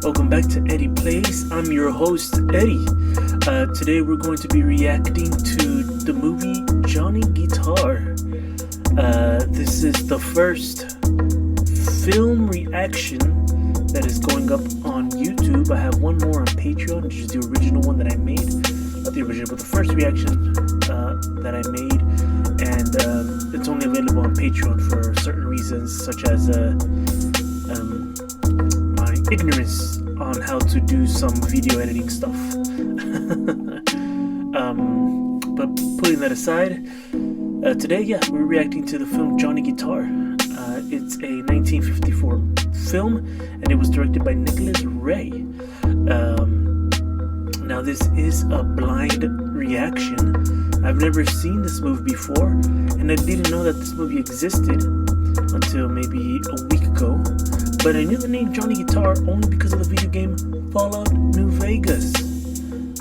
Welcome back to Eddie Plays. I'm your host, Eddie. Today we're going to be reacting to the movie Johnny Guitar. This is the first film reaction that is going up on YouTube. I have one more on Patreon, which is the original one that I made. Not the original, but the first reaction that I made. And it's only available on Patreon for certain reasons, such as my ignorance on how to do some video editing stuff. But putting that aside, today, we're reacting to the film Johnny Guitar. It's a 1954 film, and it was directed by Nicholas Ray. Now, this is a blind reaction. I've never seen this movie before, and I didn't know that this movie existed until maybe a week ago. But I knew the name Johnny Guitar only because of the video game Fallout New Vegas.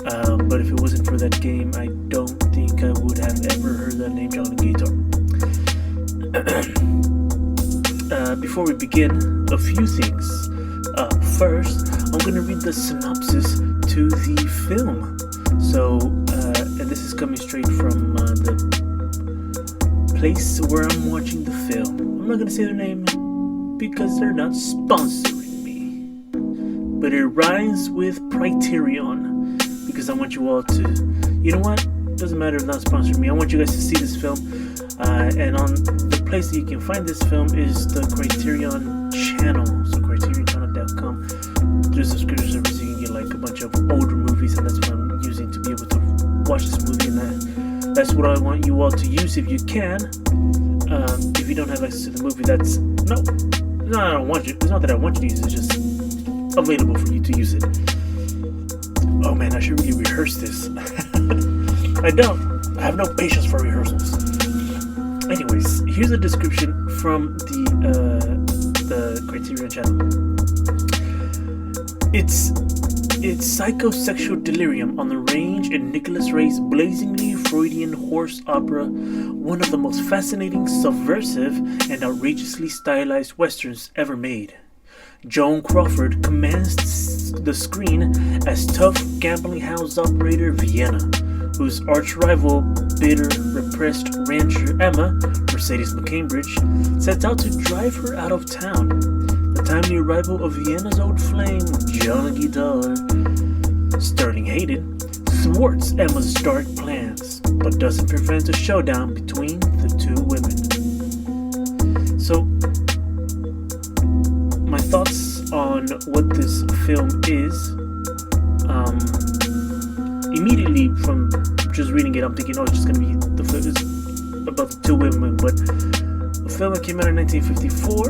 But if it wasn't for that game, I don't think I would have ever heard that name Johnny Guitar. Before we begin, a few things. First, I'm going to read the synopsis to the film. So, and this is coming straight from the place where I'm watching the film. I'm not going to say their name because they're not sponsoring me. But it rhymes with Criterion, because I want you all to, you know what? Doesn't matter if not sponsoring me. I want you guys to see this film. And on the place that you can find this film is the Criterion channel. So CriterionChannel.com. Through the subscription service, you can get like a bunch of older movies, and that's what I'm using to be able to watch this movie. And that's what I want you all to use if you can. If you don't have access to the movie, that's no, I don't want you. It's not that I want you to use it. It's just available for you to use it. Oh man, I should really rehearse this. I don't. I have no patience for rehearsals. Anyways, here's a description from the Criterion channel. It's psychosexual delirium on the range in Nicholas Ray's blazingly Freudian horse opera, one of the most fascinating, subversive, and outrageously stylized westerns ever made. Joan Crawford commands the screen as tough gambling house operator Vienna, whose arch-rival, bitter, repressed rancher Emma, Mercedes McCambridge, sets out to drive her out of town. The timely arrival of Vienna's old flame, Johnny Guitar, Sterling Hayden, thwarts Emma's dark plans, but doesn't prevent a showdown between the two women. So, my thoughts on what this film is, immediately from just reading it, I'm thinking, oh, it's just gonna be the film is about the two women. But a film that came out in 1954,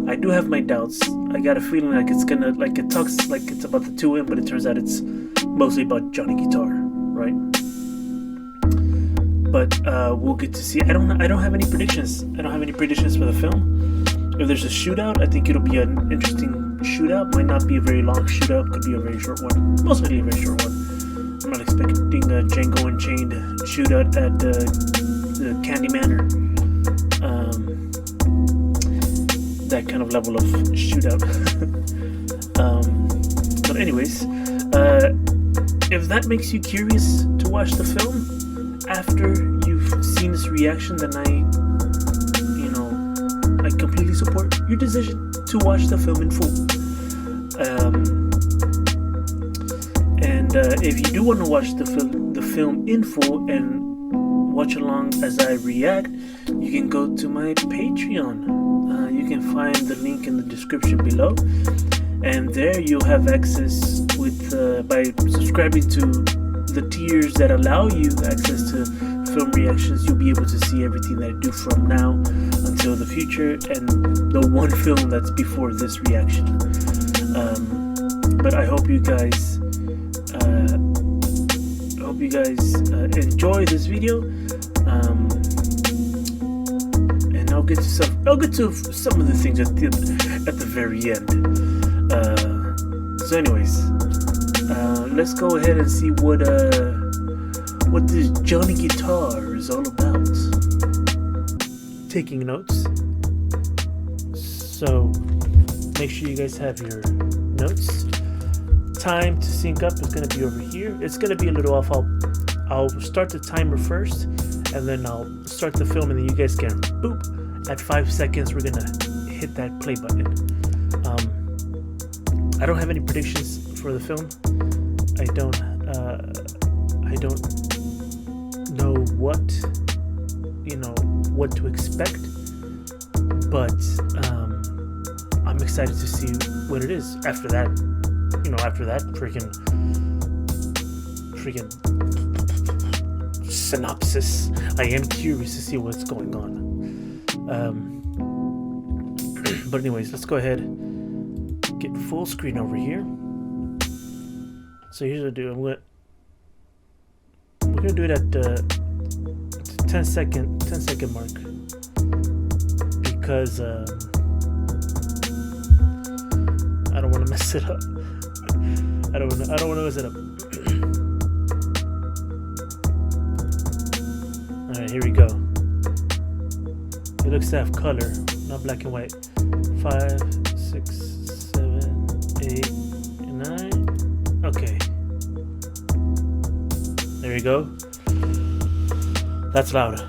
I do have my doubts. I got a feeling like it's gonna, like it talks like it's about the two women, but it turns out it's mostly about Johnny Guitar, right? But we'll get to see. I don't have any predictions. I don't have any predictions for the film. If there's a shootout, I think it'll be an interesting shootout. Might not be a very long shootout. Could be a very short one. Most likely a very short one. I'm not expecting a Django Unchained shootout at the Candy Manor. That kind of level of shootout. But anyways, if that makes you curious to watch the film after you've seen this reaction, then I completely support your decision to watch the film in full. And if you do want to watch the film in full and watch along as I react, you can go to my Patreon. You can find the link in the description below, and there you'll have access with by subscribing to the tiers that allow you access to film reactions. You'll be able to see everything that I do from now until the future, and the one film that's before this reaction. But I hope you guys enjoy this video, and I'll get to some of the things at the very end. So anyways, let's go ahead and see what this Johnny Guitar is all about. Taking notes, so make sure you guys have your notes. Time to sync up is going to be over here. It's going to be a little off. I'll start the timer first, and then I'll start the film, and then you guys can boop. At 5 seconds, we're going to hit that play button. I don't have any predictions for the film. I don't know what to expect, but I'm excited to see what it is. After that freaking synopsis, I am curious to see what's going on. But anyways, let's go ahead, get full screen over here. So here's what I do. We're gonna do it at the 10 second mark, because I don't want to mess it up. I don't want to mess it up. All right, here we go. It looks to have color, not black and white. 5, 6, 7, 8, 9. Okay. There you go. That's loud.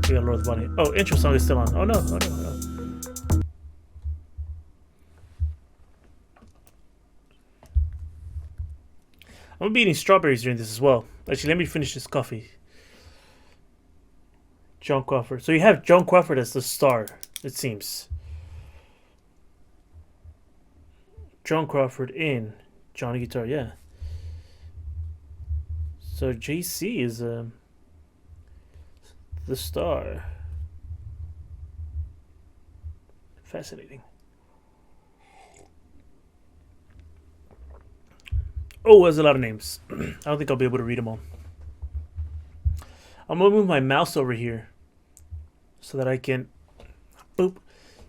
We gotta lower the volume. Oh, intro song is still on. Oh no. I'm gonna be eating strawberries during this as well. Actually, let me finish this coffee. Joan Crawford. So you have Joan Crawford as the star, it seems. Joan Crawford in Johnny Guitar, yeah. So JC is the star. Fascinating. Oh, there's a lot of names. I don't think I'll be able to read them all. I'm gonna move my mouse over here so that I can boop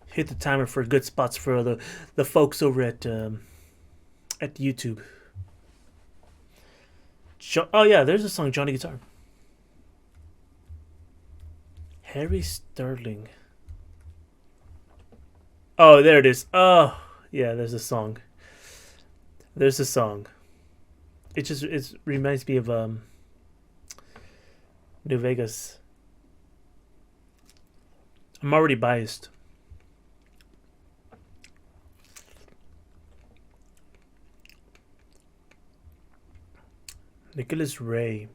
hit the timer for good spots for the folks over at YouTube. Oh yeah, there's a song, Johnny Guitar. Harry Sterling. Oh, there it is. Oh, yeah, there's a song. There's a song. It reminds me of New Vegas. I'm already biased. Nicholas Ray.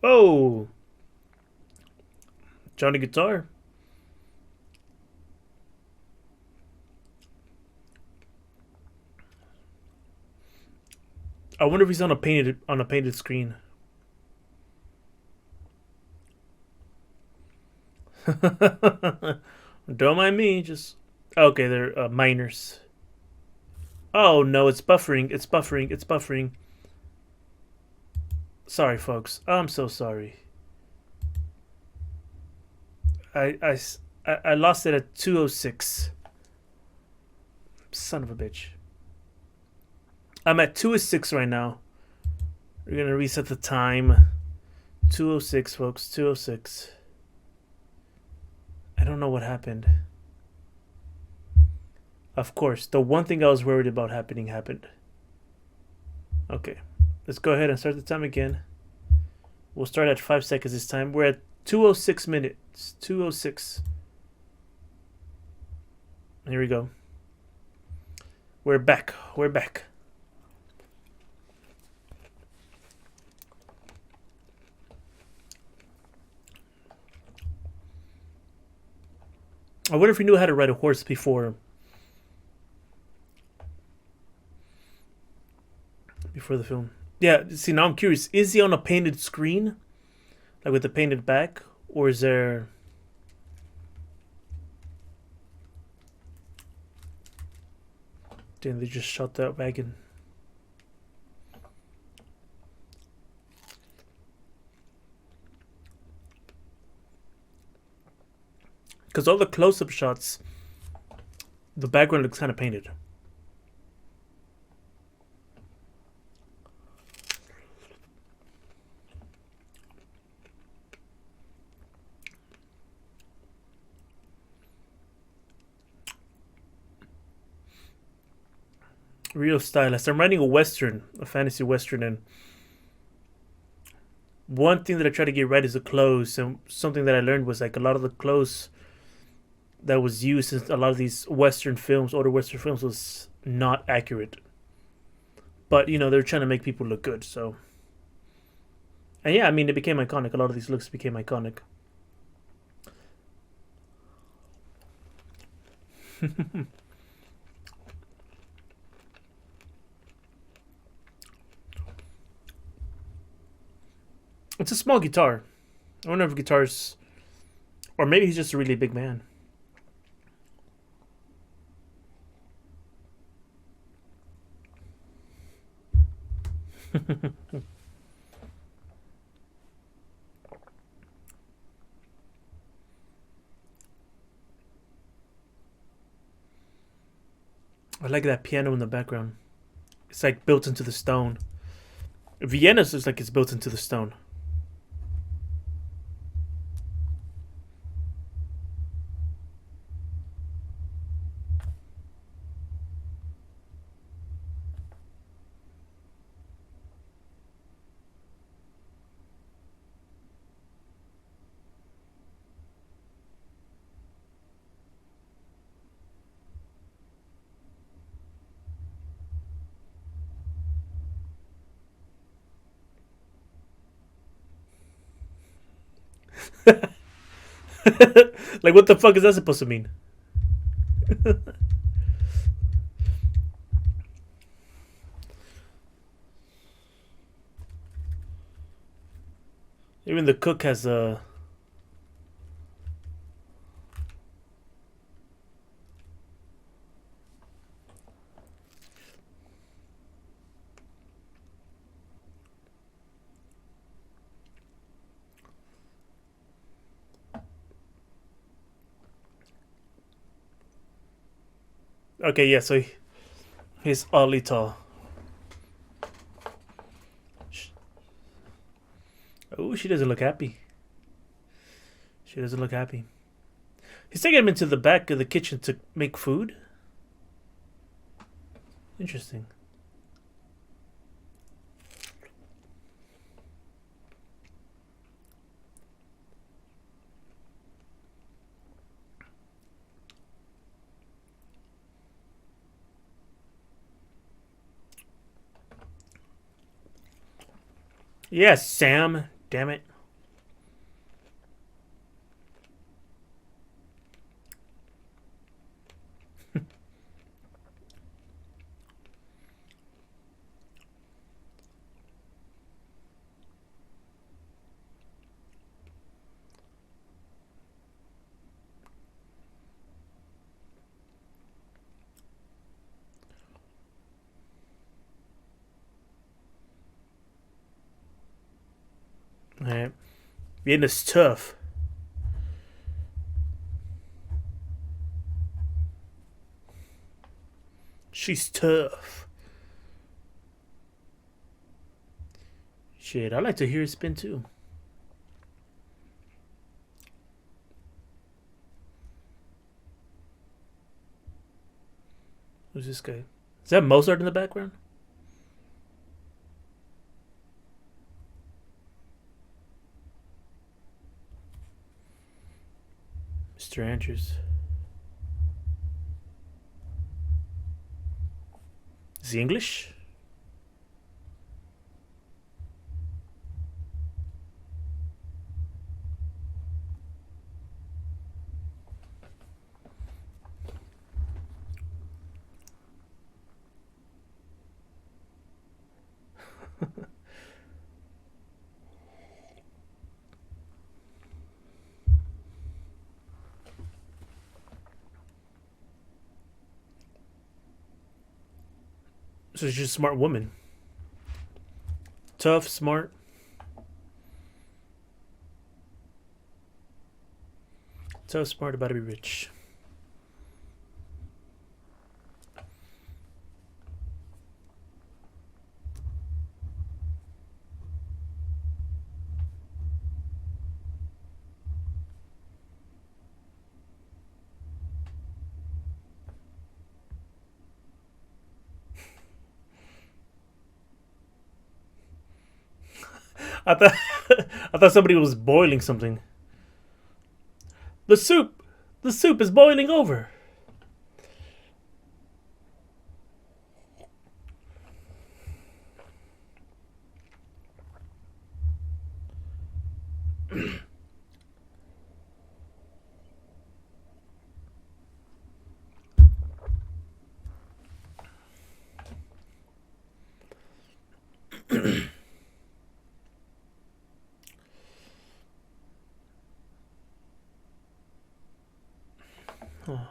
Oh, Johnny Guitar. I wonder if he's on a painted screen. Don't mind me, just okay. They're minors. Oh no, it's buffering. It's buffering. Sorry, folks. I'm so sorry. I lost it at 2:06. Son of a bitch. I'm at 2:06 right now. We're gonna reset the time. 2:06, folks. 2:06. I don't know what happened. Of course, the one thing I was worried about happened. Okay, let's go ahead and start the time again. We'll start at 5 seconds this time. We're at 2:06 minutes. 2:06. Here we go. We're back. We're back. I wonder if he knew how to ride a horse before the film. Yeah, see, now I'm curious. Is he on a painted screen? Like with the painted back? Or is there... Damn, they just shot that wagon. Because all the close-up shots, the background looks kind of painted. Real stylist. I'm writing a western, a fantasy western, and one thing that I try to get right is the clothes. And something that I learned was like a lot of the clothes that was used in a lot of these western films, older western films, was not accurate. But you know, they're trying to make people look good. So, and yeah, I mean, it became iconic. A lot of these looks became iconic. It's a small guitar. I wonder if guitars, or maybe he's just a really big man. I like that piano in the background. It's like built into the stone. Vienna's is like it's built into the stone. Like, what the fuck is that supposed to mean? Even the cook has a. Okay, yeah, so he's oddly tall. Oh, she doesn't look happy. She doesn't look happy. He's taking him into the back of the kitchen to make food. Interesting. Yes, Sam. Damn it. Alright. Vienna's tough. She's tough. Shit, I like to hear it spin too. Who's this guy? Is that Mozart in the background? Mr. Andrews. Is he English? So she's just a smart woman. Tough, smart. Tough, smart, about to be rich. I thought I thought somebody was boiling something. The soup, the soup is boiling over. Oh,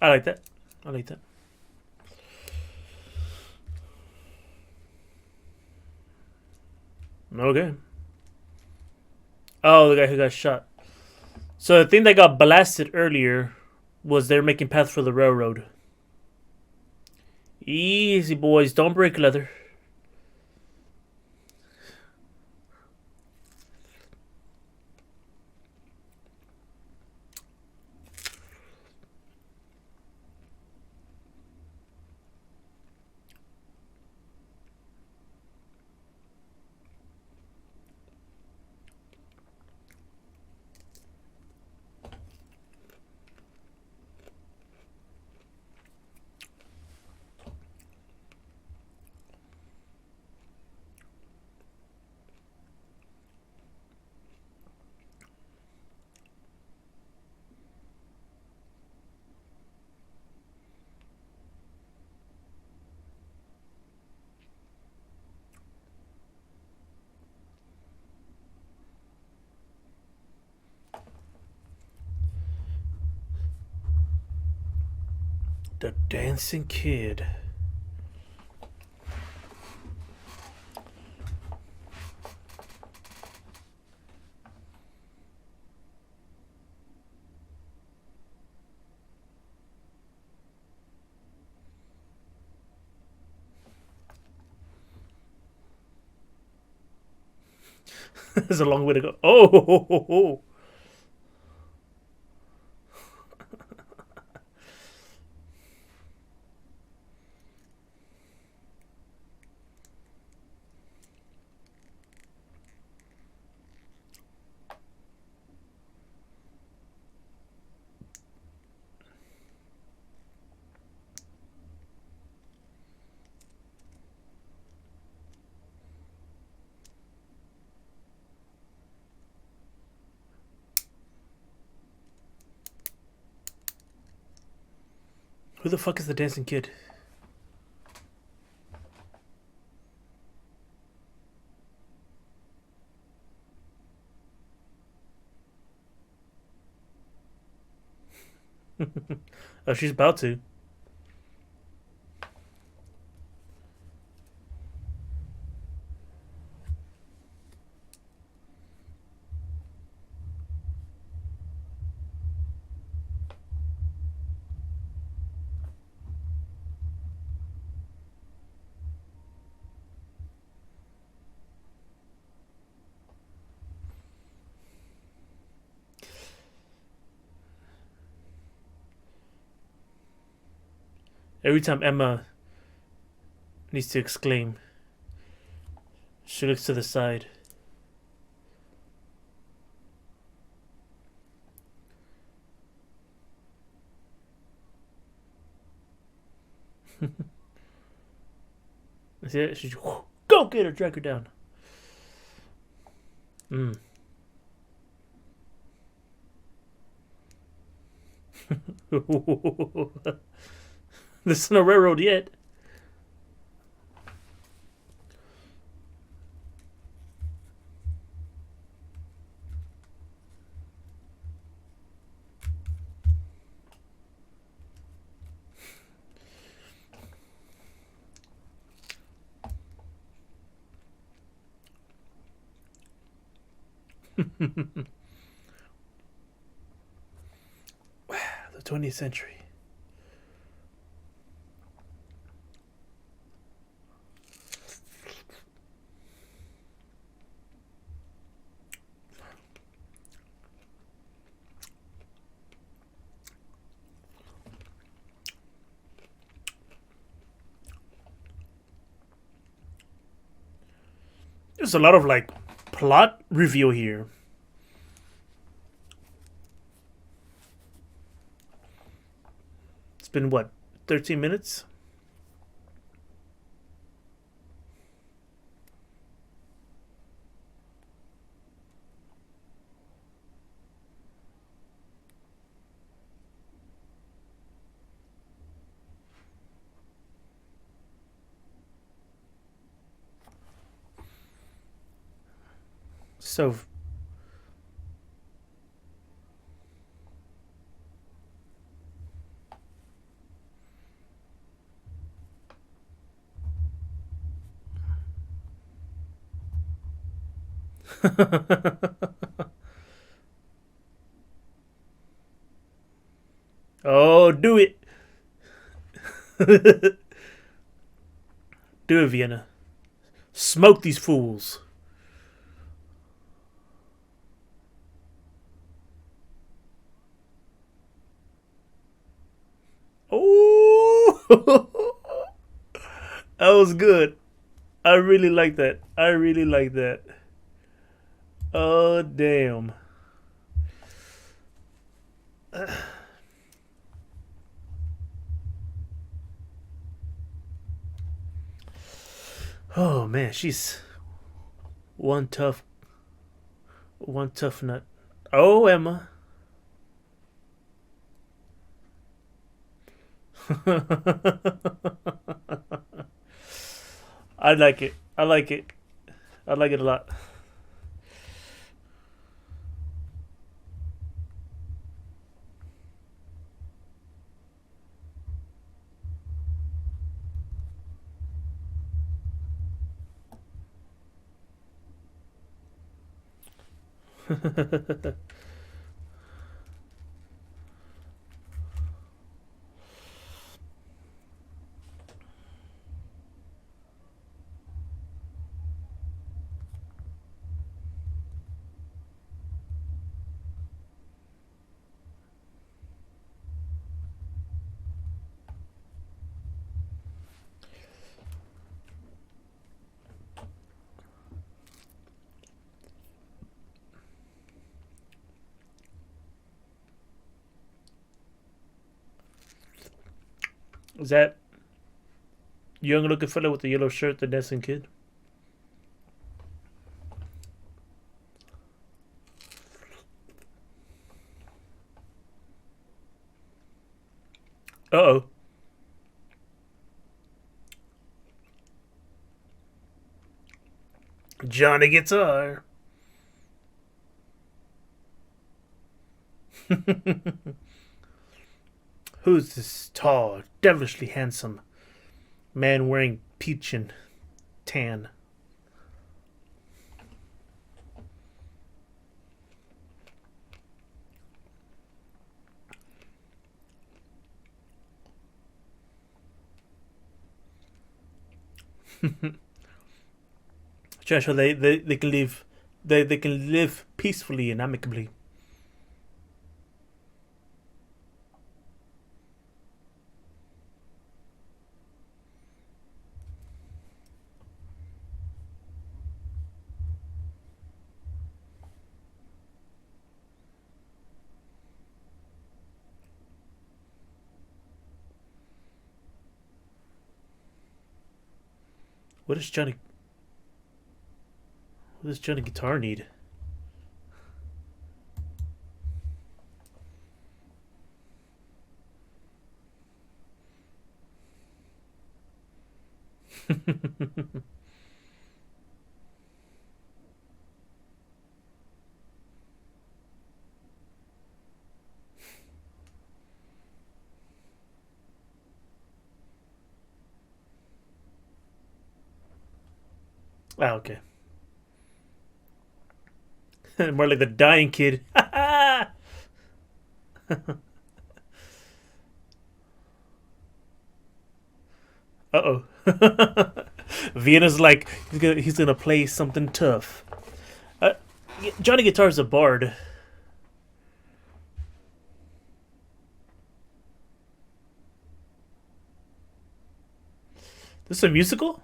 I like that. I like that. Okay. Oh, the guy who got shot. So the thing that got blasted earlier was they're making path for the railroad. Easy, boys. Don't break leather. The Dancing Kid. There's a long way to go. Oh, ho, ho, ho, ho. Who the fuck is the Dancing Kid? Oh, she's about to. Every time Emma needs to exclaim, she looks to the side. See it? She's go get her, drag her down. Mm. This isn't a railroad yet. The 20th century. There's a lot of like plot reveal here. It's been what, 13 minutes? So oh, do it. Do it, Vienna. Smoke these fools. Oh, that was good. I really like that. I really like that. Oh, damn. Oh man, she's one tough, one tough nut. Oh, Emma. I like it. I like it. I like it a lot. Is that young looking fella with the yellow shirt, the dancing kid? Uh oh. Johnny Guitar. Who's this tall, devilishly handsome man wearing peach and tan? Joshua, they can live they can live peacefully and amicably. What does Johnny what does Johnny Guitar need? Ah, okay. More like the dying kid. Uh oh. Vienna's like he's gonna play something tough. Uh, Johnny Guitar's a bard. This is a musical?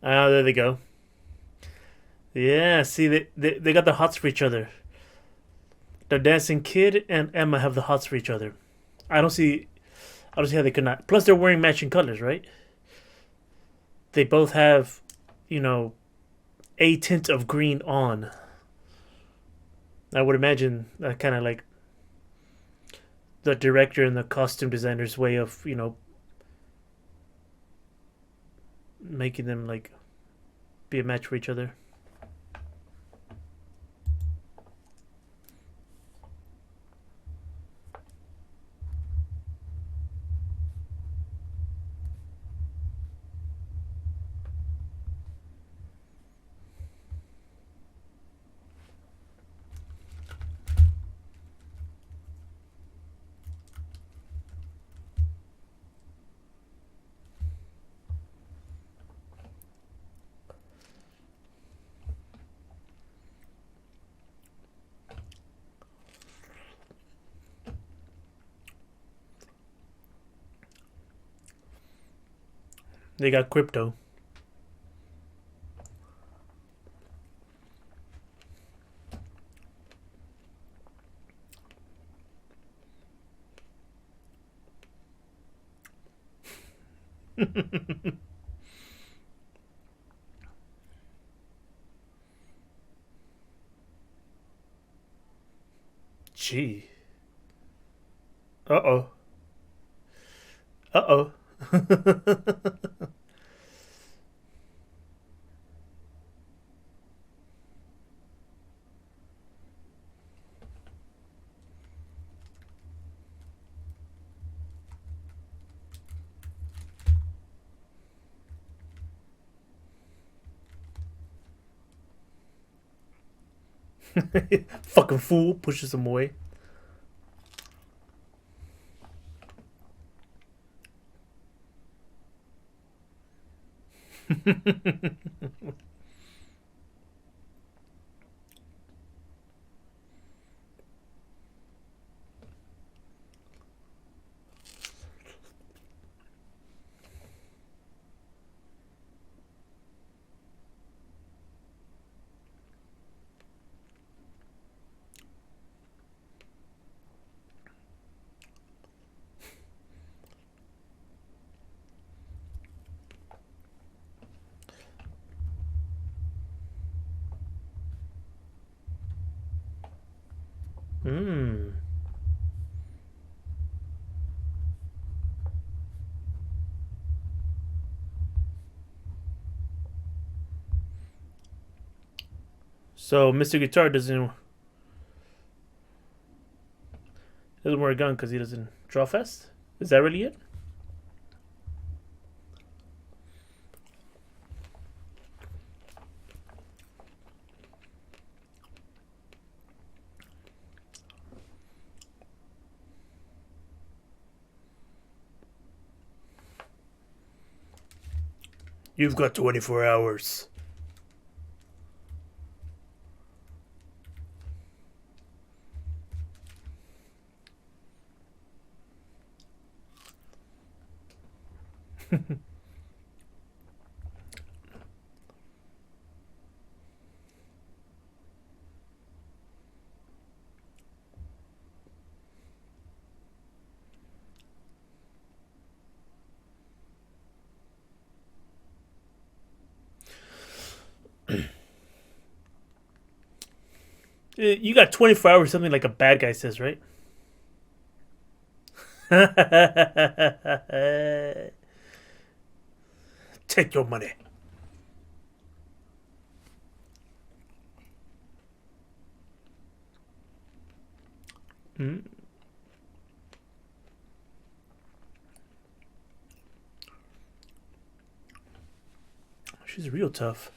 Ah, there they go. Yeah, see, they got the hots for each other. The dancing kid and Emma have the hots for each other. I don't see, I don't see how they could not. Plus, they're wearing matching colors, right? They both have, you know, a tint of green on. I would imagine that kind of like the director and the costume designer's way of, making them like be a match for each other. They got crypto. Gee. Uh oh. Uh oh. Fucking fool pushes him away. Hmm. So Mr. Guitar doesn't wear a gun because he doesn't draw fast. Is that really it? You've got 24 hours. You got 24 hours, something like a bad guy says, right? Take your money. Mm. She's real tough.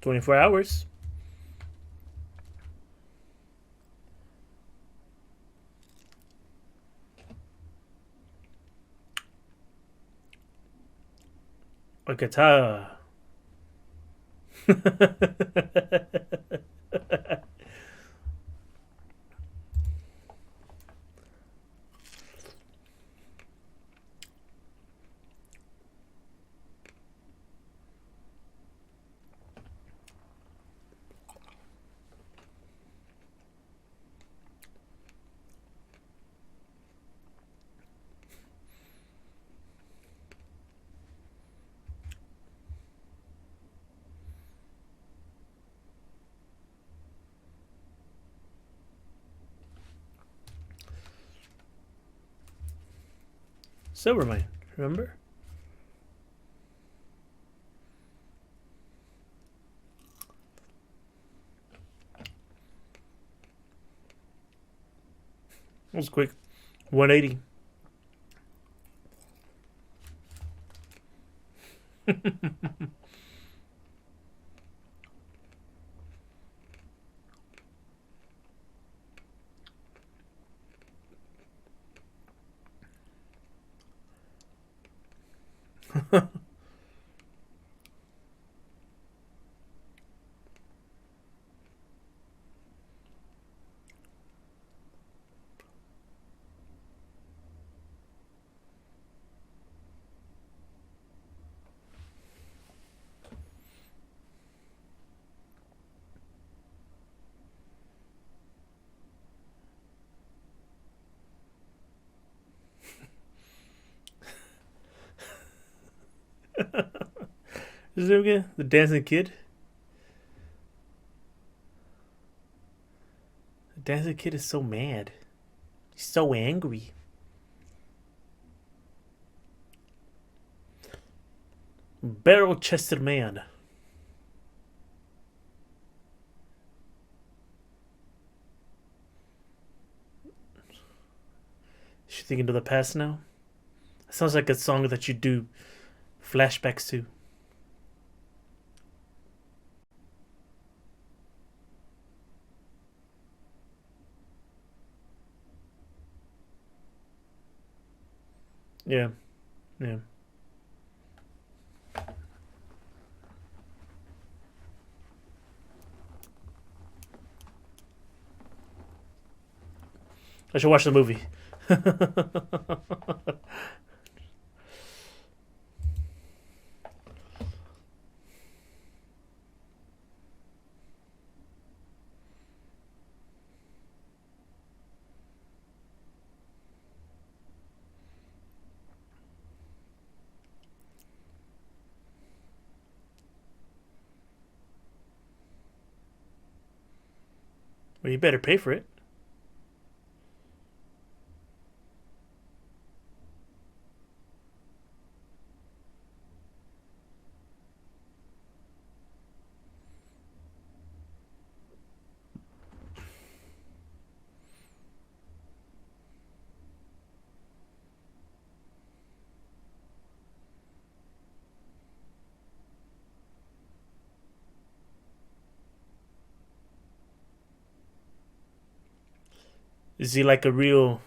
24 hours. A guitar. Silvermine, remember? That was quick. 180. Is it again? The dancing kid? The dancing kid is so mad. He's so angry. Barrel chested man. Is she thinking to the past now? It sounds like a song that you do flashbacks to. Yeah. Yeah. I should watch the movie. Well, you better pay for it. Is he like a real...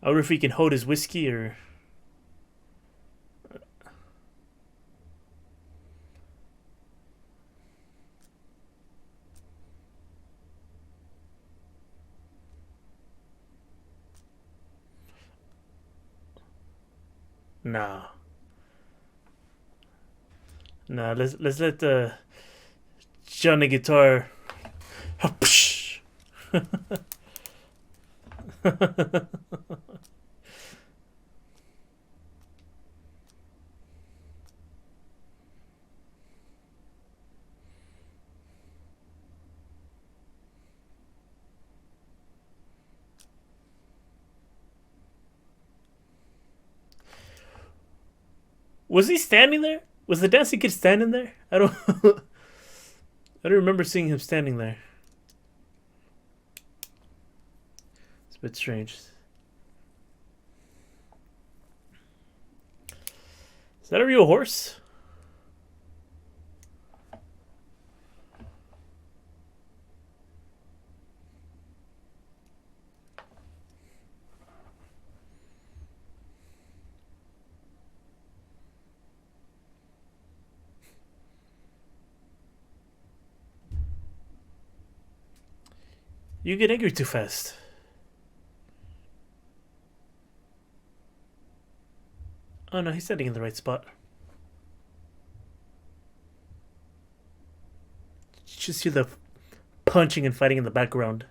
I wonder if he can hold his whiskey or... Nah. Nah, let's let the Johnny guitar. Was he standing there? Was the dancing kid standing there? I don't I don't remember seeing him standing there. It's a bit strange. that a real horse? You get angry too fast. Oh no, he's standing in the right spot. Just hear the punching and fighting in the background.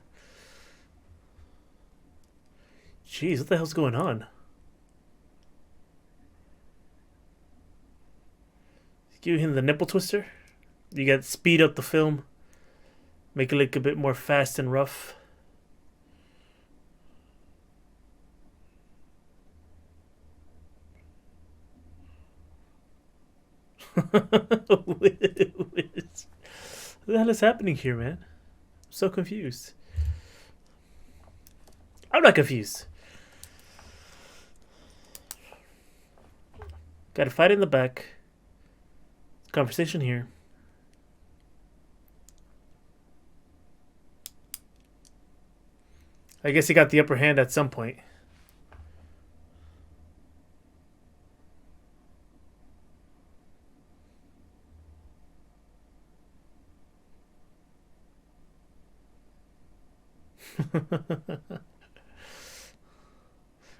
Jeez, what the hell's going on? Give him the nipple twister. You got to speed up the film. Make it look a bit more fast and rough. What the hell is happening here, man? I'm so confused. I'm not confused. Got to fight in the back. Conversation here. I guess he got the upper hand at some point.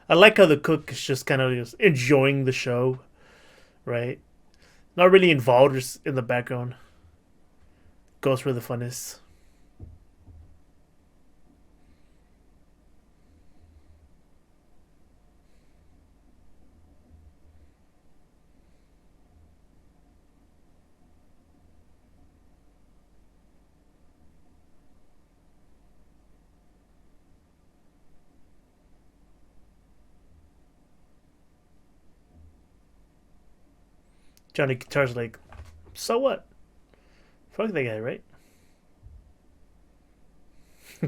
I like how the cook is just kind of just enjoying the show, right? Not really involved, just in the background. Goes where the fun is. Johnny Guitar's like, so what? Fuck that guy, right?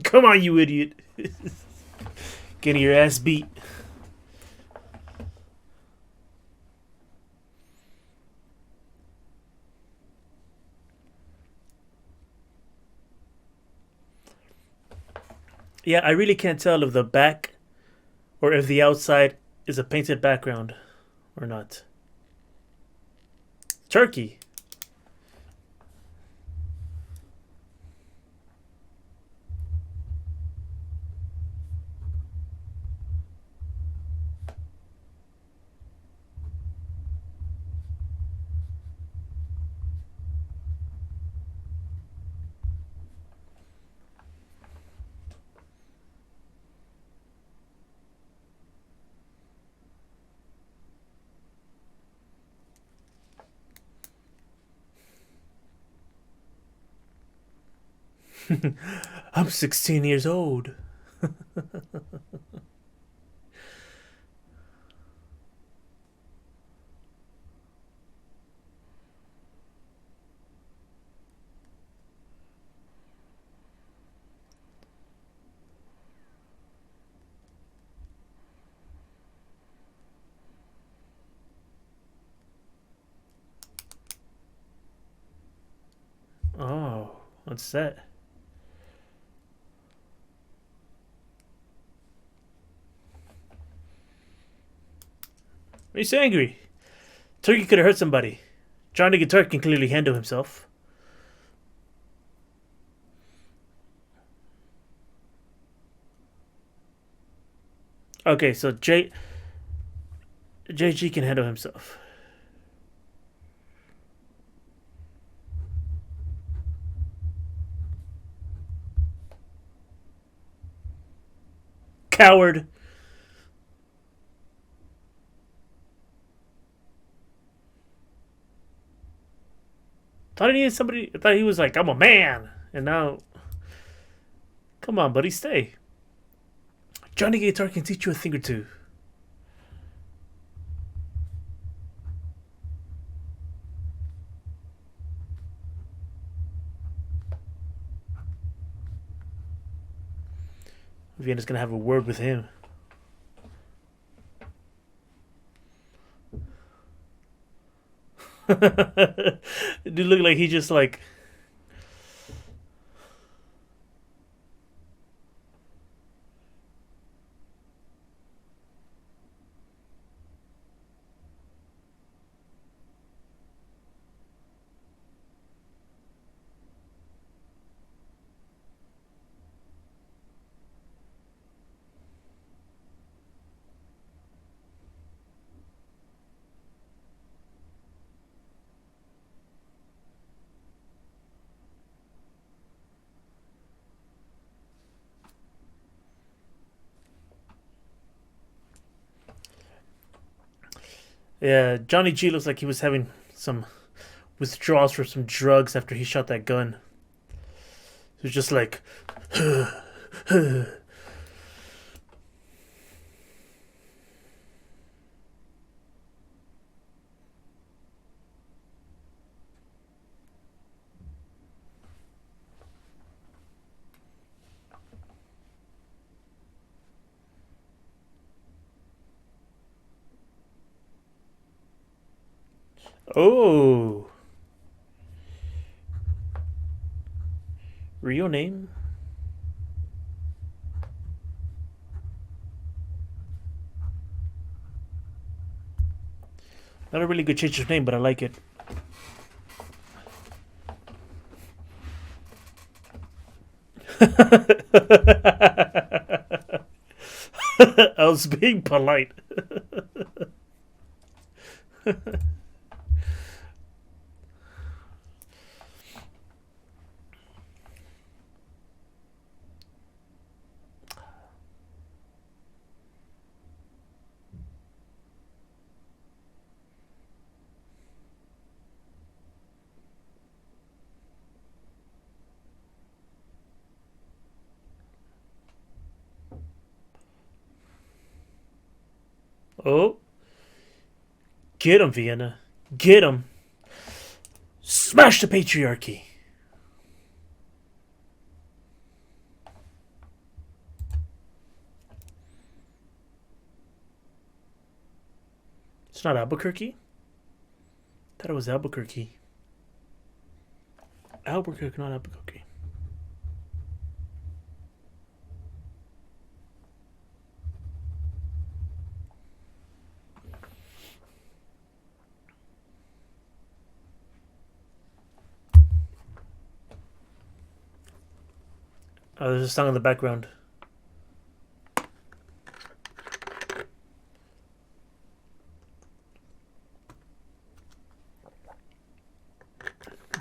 Come on, you idiot. Getting your ass beat. Yeah, I really can't tell if the back or if the outside is a painted background or not. Turkey. I'm 16 years old. Oh, what's that? Why are you so angry? Turkey could have hurt somebody. Johnny Guitar can clearly handle himself. Okay, so JG can handle himself. Coward. Thought he needed somebody. I thought he was like, I'm a man. And now. Come on, buddy, stay. Johnny Guitar can teach you a thing or two. Vienna's gonna have a word with him. Dude, look like he just like. Yeah, Johnny G looks like he was having some withdrawals from some drugs after he shot that gun. He was just like, oh, real name? Not a really good change of name, but I like it. I was being polite. Oh, get him, Vienna. Get him. Smash the patriarchy. It's not Albuquerque? I thought it was Albuquerque. Albuquerque, not Albuquerque. Oh, there's a song in the background.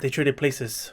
They traded places.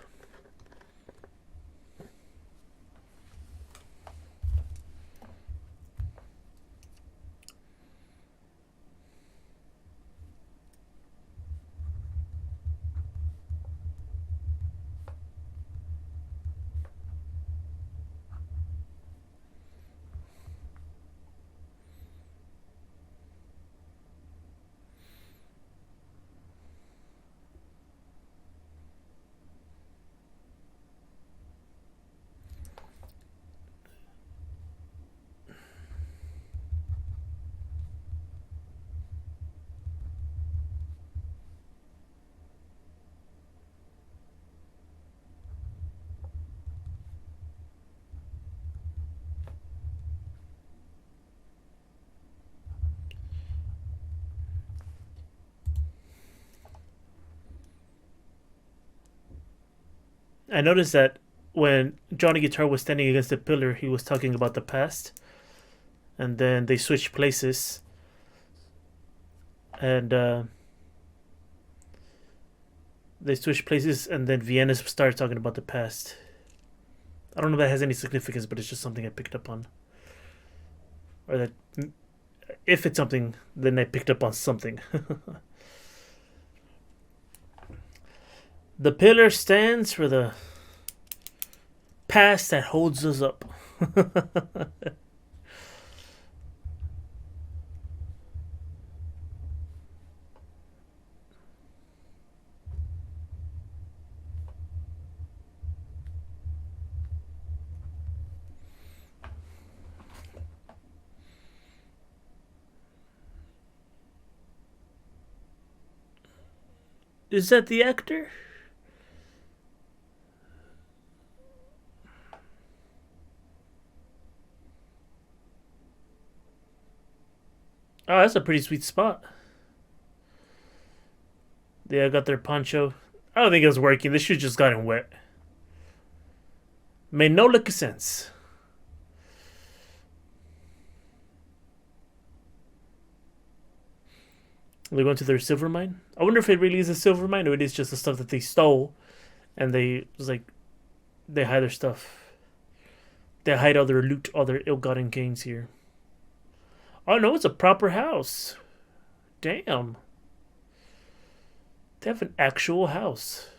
I noticed that when Johnny Guitar was standing against the pillar, he was talking about the past, and then they switched places, and and then Vienna started talking about the past. I don't know if that has any significance, but it's just something I picked up on, or that if it's something, then I picked up on something. The pillar stands for the past that holds us up. Is that the actor? Oh, that's a pretty sweet spot. They got their poncho. I don't think it was working. This shoe just gotten wet. Made no lick of sense. They went to their silver mine. I wonder if it really is a silver mine or it is just the stuff that they stole, and they was like they hide their stuff. They hide all their loot, all their ill-gotten gains here. Oh no, it's a proper house. Damn. They have an actual house.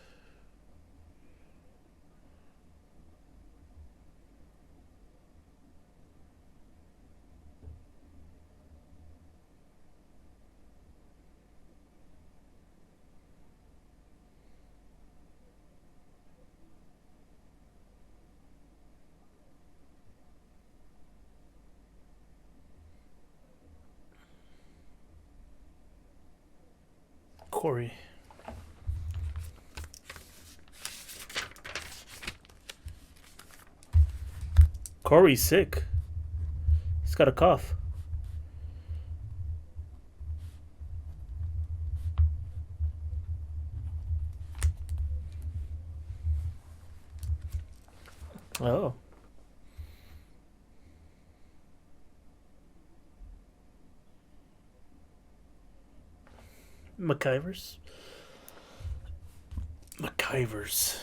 Corey. Corey's sick. He's got a cough. Oh. McIvers. McIvers.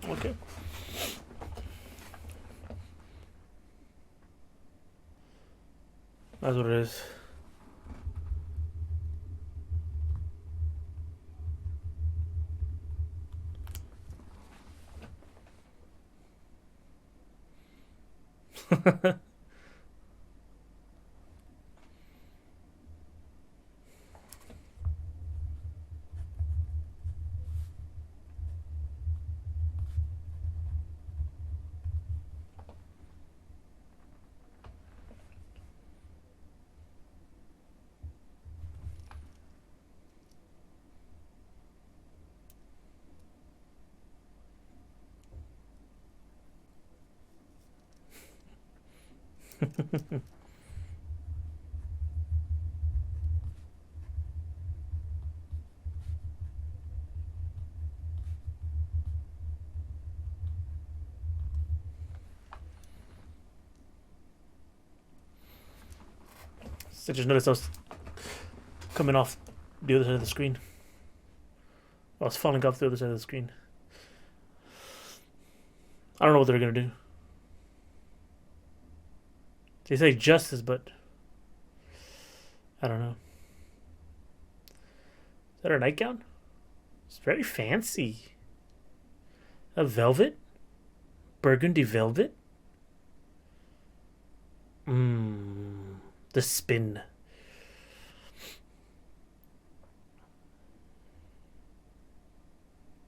Okay. That's what it is. So just noticed I was coming off the other side of the screen. I was falling off the other side of the screen. I don't know what they're gonna do. They say justice, but I don't know. Is that a nightgown? It's very fancy. A velvet? Burgundy velvet? Mmm. The spin.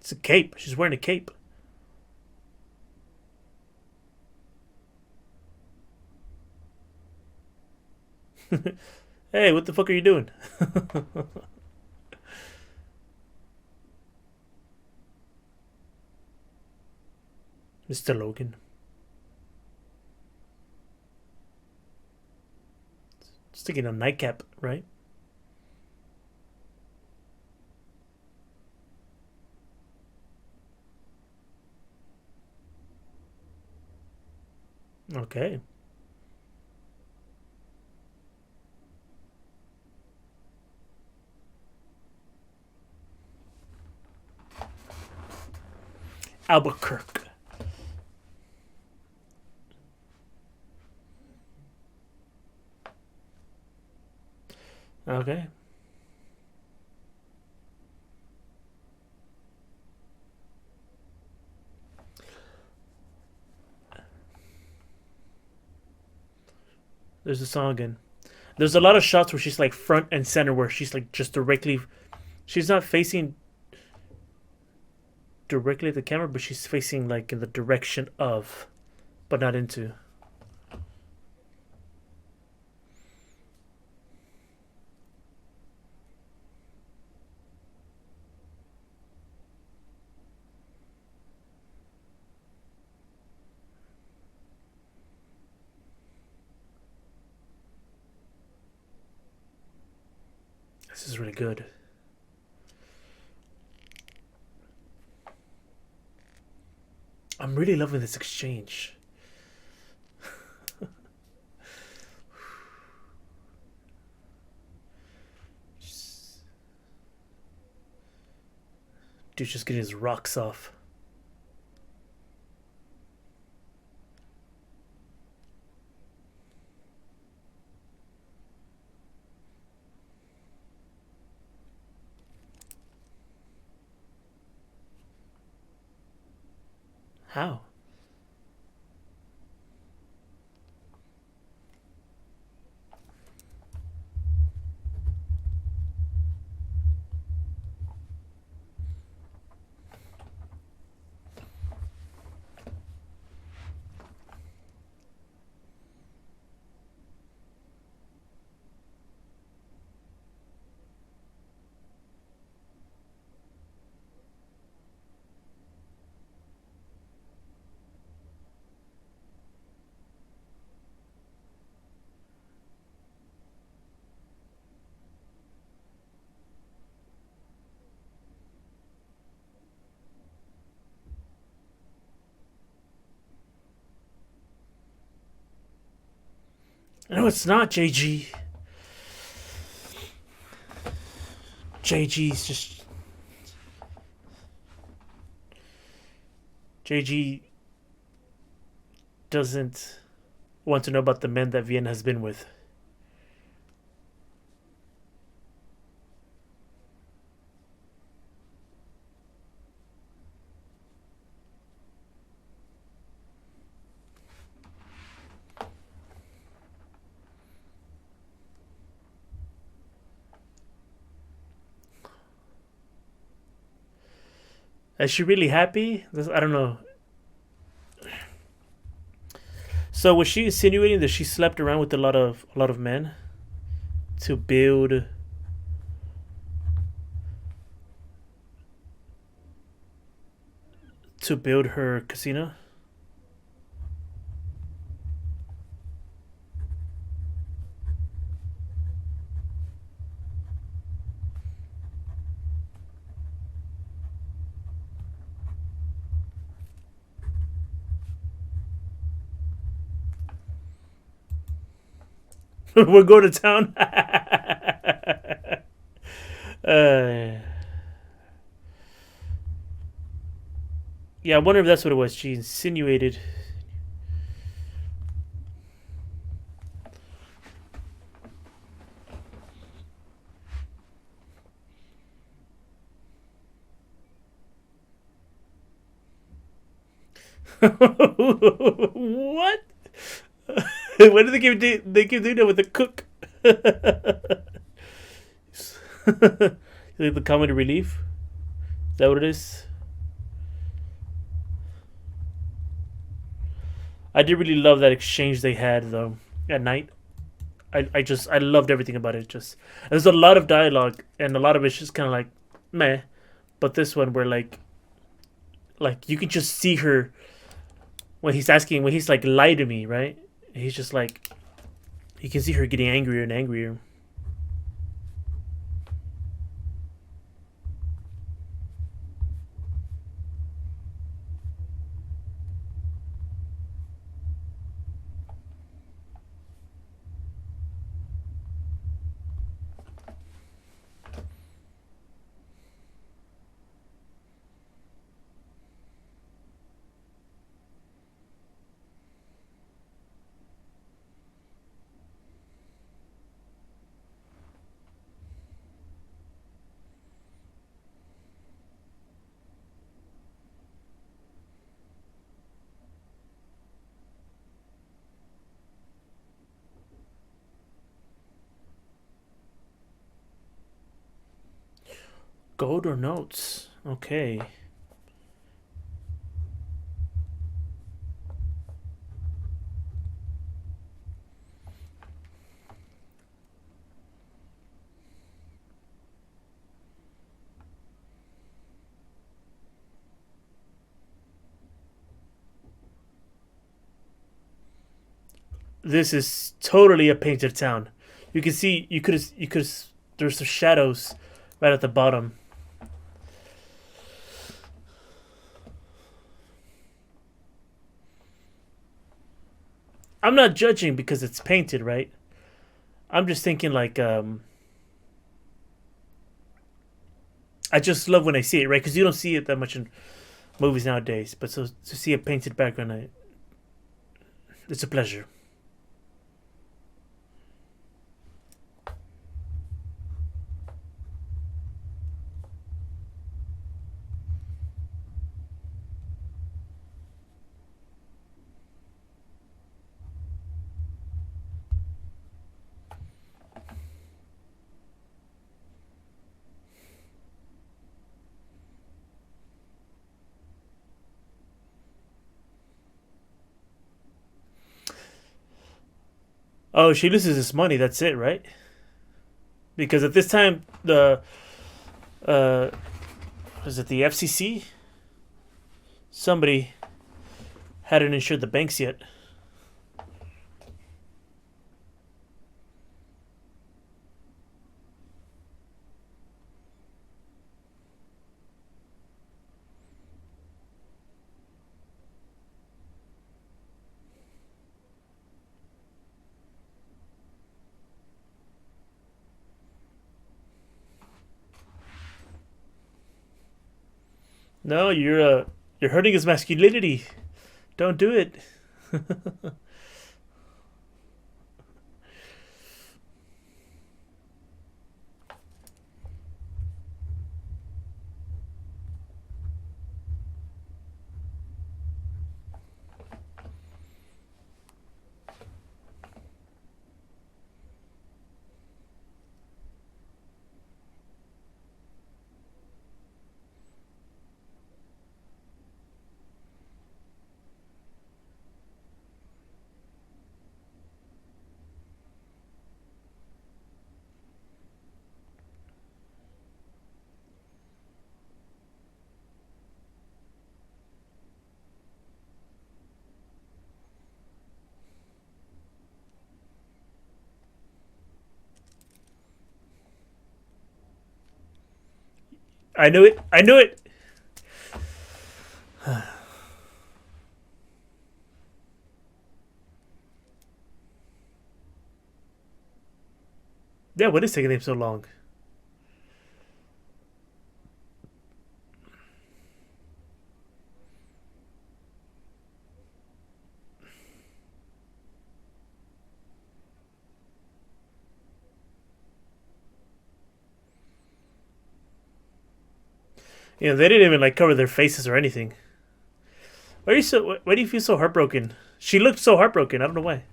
It's a cape. She's wearing a cape. Hey, what the fuck are you doing? Mr. Logan. Sticking a nightcap, right? Okay. Albuquerque. Okay. There's the song again. There's a lot of shots where she's like front and center, where she's like just directly. She's not facing directly at the camera, but she's facing like in the direction of, but not into. This is really good. I'm really loving this exchange. Dude's just getting his rocks off. How? No, it's not JG. JG's just. JG doesn't want to know about the men that Vienna has been with. Is she really happy? I don't know. So was she insinuating that she slept around with a lot of men to build her casino? We're going to town. Yeah, I wonder if that's what it was. She insinuated. What? Why did they keep doing that with the cook? Like the comedy relief? Is that what it is? I did really love that exchange they had though at night. I loved everything about it. Just there's a lot of dialogue and a lot of it's just kind of like meh, but this one where like you can just see her when he's like lie to me, right? He's just like you can see her getting angrier and angrier. Gold or notes? Okay. This is totally a painted town. You can see you could there's some shadows right at the bottom. I'm not judging because it's painted, right? I'm just thinking like I just love when I see it, right? Because you don't see it that much in movies nowadays. But so to see a painted background, it's a pleasure. Oh, she loses this money. That's it, right? Because at this time, the uh, was it the FCC? Somebody hadn't insured the banks yet. No, you're hurting his masculinity. Don't do it. I knew it. I knew it. Yeah, what is taking him so long? You know, they didn't even like cover their faces or anything. Why are you so? Why do you feel so heartbroken? She looked so heartbroken. I don't know why.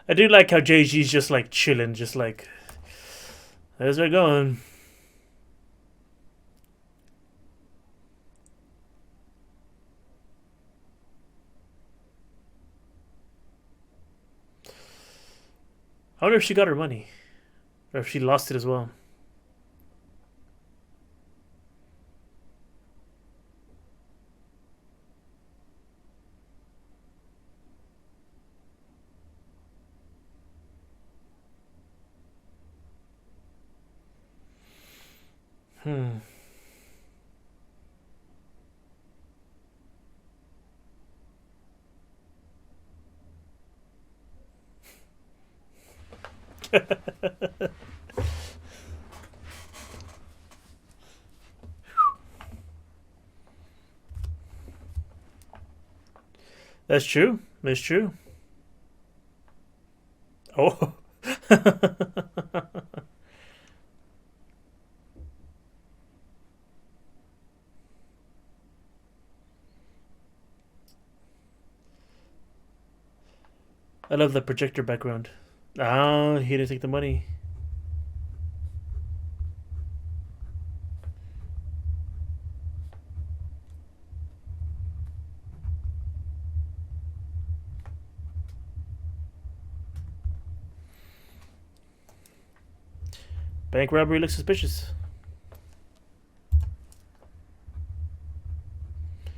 I do like how Jay Z's just like chilling, just like as we're going. I wonder if she got her money or if she lost it as well. Hmm. That's true. That's true. Oh. I love the projector background. Oh, he didn't take the money. Bank robbery looks suspicious.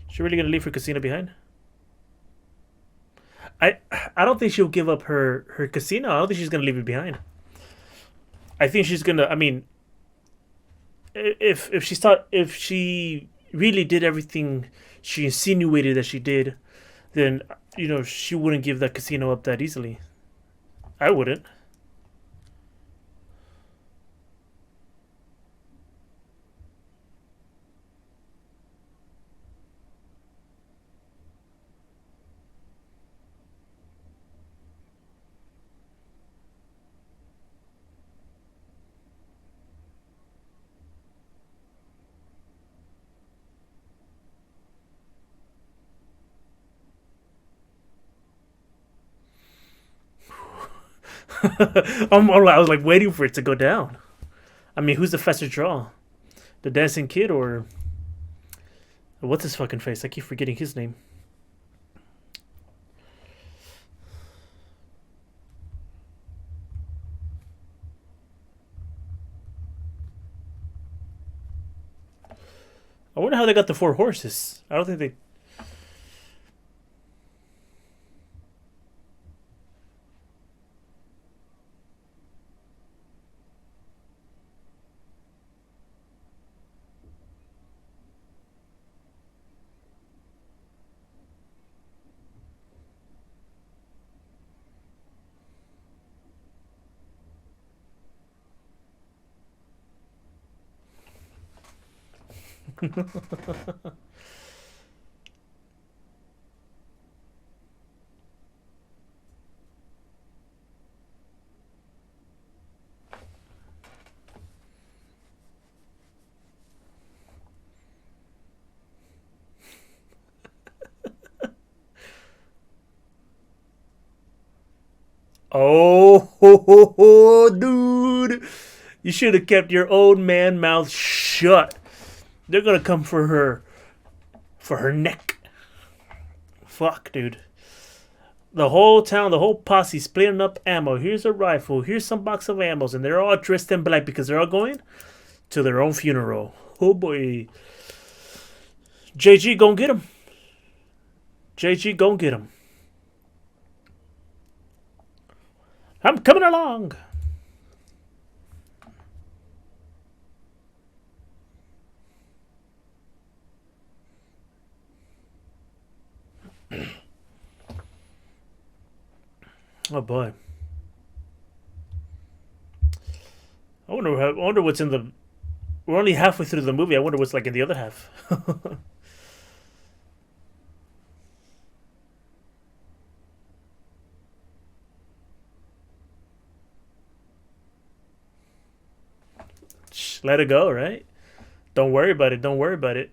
She really gonna leave her casino behind? I don't think she'll give up her casino. I don't think she's gonna leave it behind. I think she's gonna. I mean, if she really did everything she insinuated that she did, then she wouldn't give that casino up that easily. I wouldn't. I was like waiting for it to go down. I mean, who's the faster draw? The dancing kid or what's his fucking face? I keep forgetting his name. I wonder how they got the 4 horses. I don't think they. Oh, dude. You should have kept your old man mouth shut. They're gonna come for her neck. Fuck, dude. The whole town, the whole posse splitting up ammo. Here's a rifle. Here's some box of ammos, and they're all dressed in black because they're all going to their own funeral. Oh boy. JG, go get him. JG, go get him. I'm coming along. Oh boy. I wonder what's in the. We're only halfway through the movie. I wonder what's like in the other half. Let it go, right? Don't worry about it. Don't worry about it.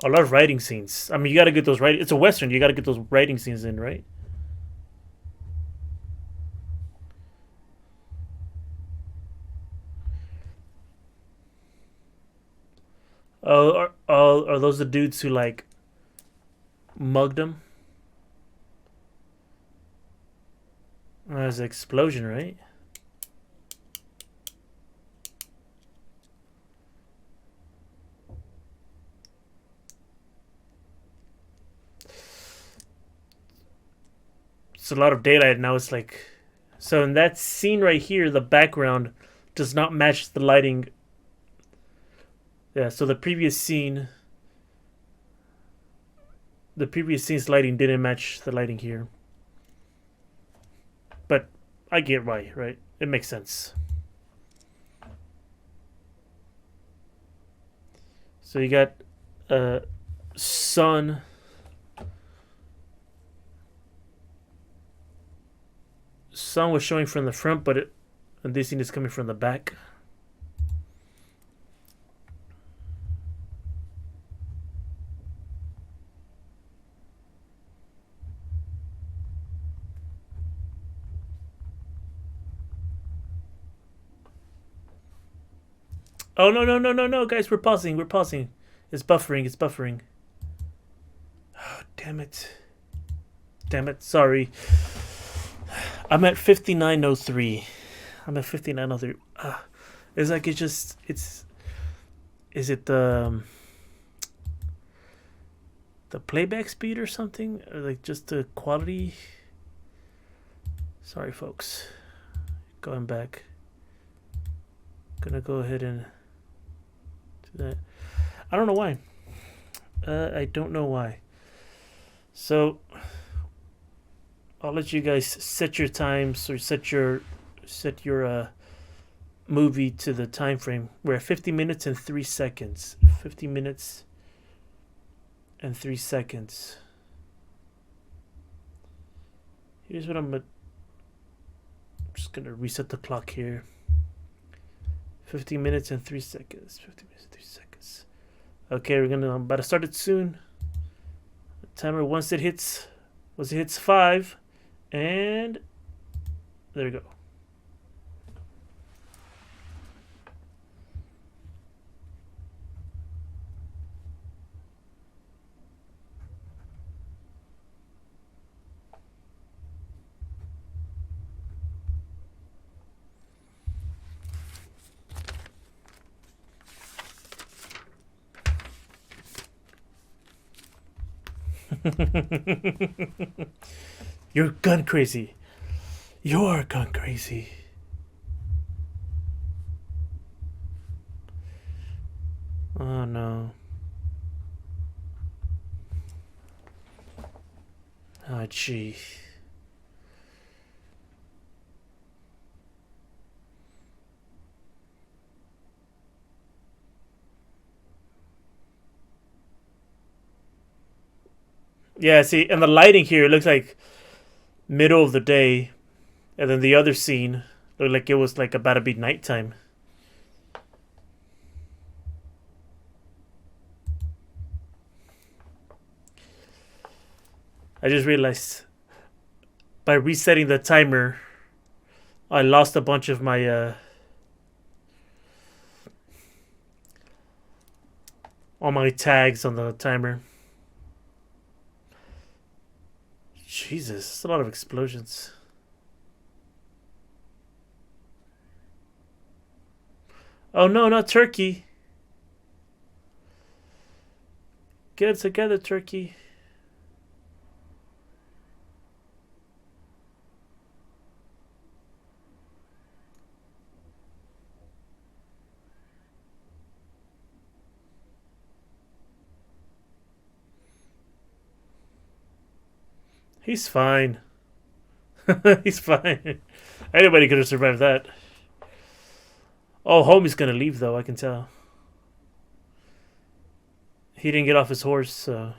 A lot of writing scenes. I mean, you got to get those right. It's a western. You got to get those writing scenes in, right? Oh, are those the dudes who like mugged him? There's an explosion, right? It's a lot of daylight now. It's like, so in that scene right here, the background does not match the lighting. Yeah, so the previous scene's lighting didn't match the lighting here. But I get why, right? It makes sense. So you got sun. Sun was showing from the front, but this scene is coming from the back. Oh, no, guys, we're pausing. It's buffering. Oh, damn it. Sorry. I'm at 5903. It's like is it the playback speed or something? Or like just the quality? Sorry, folks. Going back. Gonna go ahead and do that. I don't know why. I don't know why. So I'll let you guys set your times or set your movie to the time frame. We're at 50 minutes and 3 seconds. 50 minutes and 3 seconds. Here's what I'm just gonna reset the clock here. 50 minutes and 3 seconds. 50 minutes and 3 seconds. Okay, I'm about to start it soon. The timer once it hits 5, and there we go. You're gun crazy. You're gun crazy. Oh no. Oh gee. Yeah, see, and the lighting here, it looks like middle of the day, and then the other scene looked like it was like about to be nighttime. I just realized by resetting the timer, I lost a bunch of my all my tags on the timer. Jesus, that's a lot of explosions. Oh no, not Turkey. Get it together, Turkey. He's fine. He's fine. Anybody could have survived that. Oh, homie's gonna leave though, I can tell. He didn't get off his horse, so.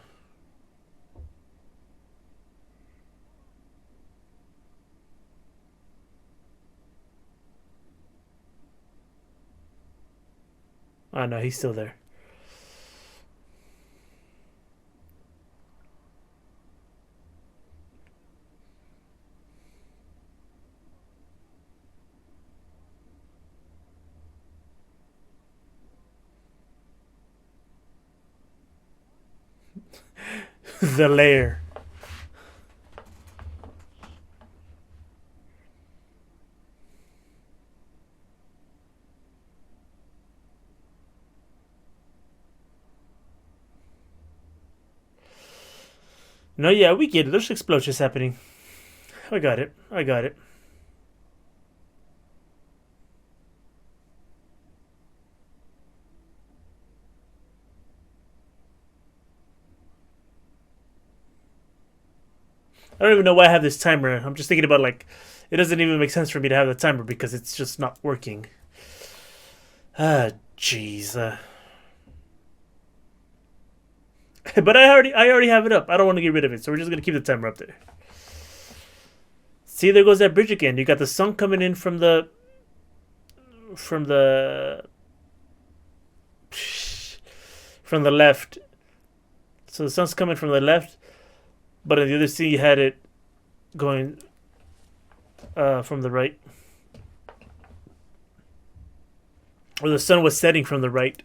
Oh no, he's still there. The lair. No, yeah, we get it. There's explosions happening. I got it. I don't even know why I have this timer. I'm just thinking about like, it doesn't even make sense for me to have the timer because it's just not working. Ah, jeez. But I already have it up. I don't want to get rid of it, so we're just gonna keep the timer up there. See, there goes that bridge again. You got the sun coming in from the from the left. So the sun's coming from the left, but on the other scene you had it going from the right. Or the sun was setting from the right.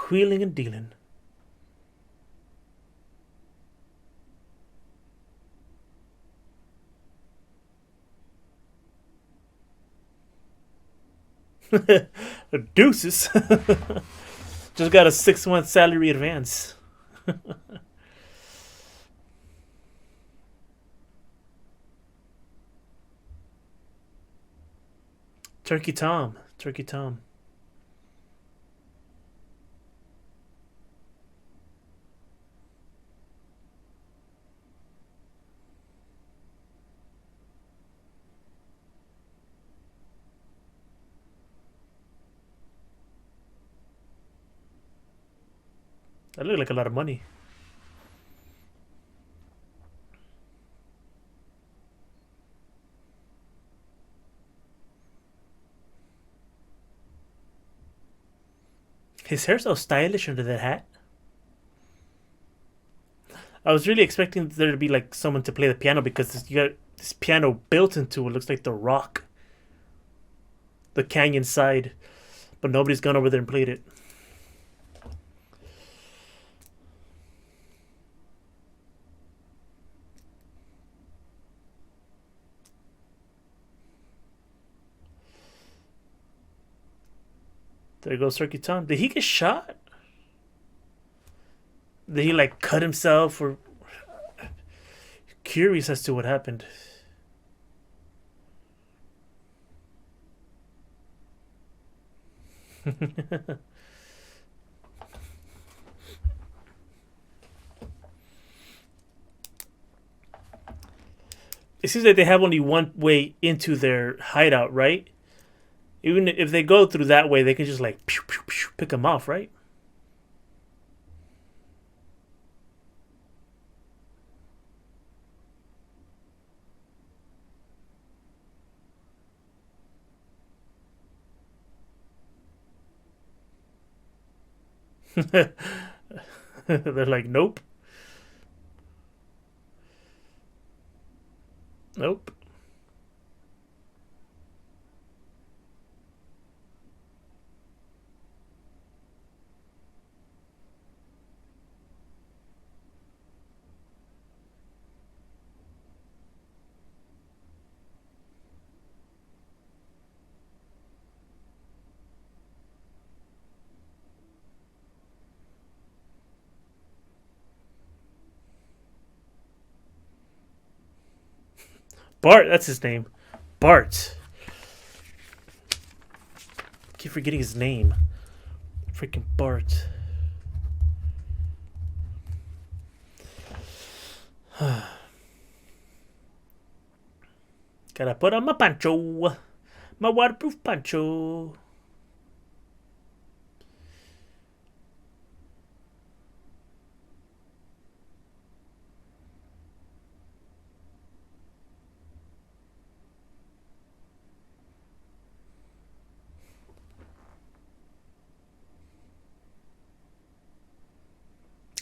Wheeling and dealing. Deuces. Just got a 6-month salary advance. Turkey Tom. Turkey Tom. That looked like a lot of money. His hair's so stylish under that hat. I was really expecting there to be like someone to play the piano because you got this piano built into it. Looks like the rock, the canyon side, but nobody's gone over there and played it. There goes Turkey Tom. Did he get shot? Did he like cut himself or? Curious as to what happened. It seems like they have only one way into their hideout, right? Even if they go through that way, they can just like pew, pew, pew, pick them off, right? They're like, nope. Nope. Bart, that's his name. Bart. Keep forgetting his name. Freaking Bart. Gotta put on my poncho. My waterproof poncho.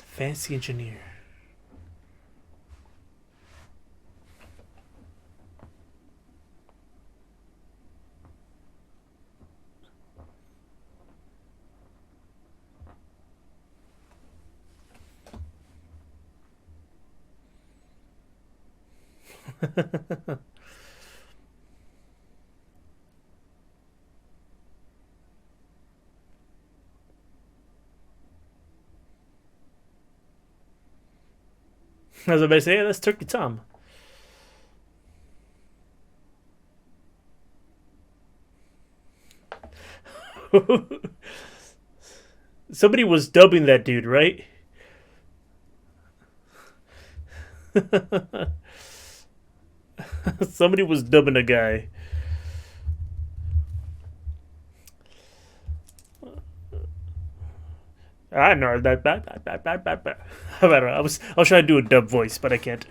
Fancy engineer. I was about to say, yeah, that's Turkey Tom. Somebody was dubbing that dude, right? Somebody was dubbing a guy. I know that. I don't know. I was trying to do a dub voice, but I can't.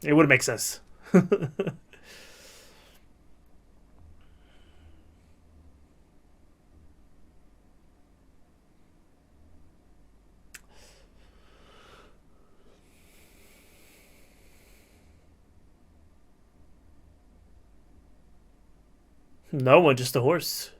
It wouldn't make sense. No one, just a horse.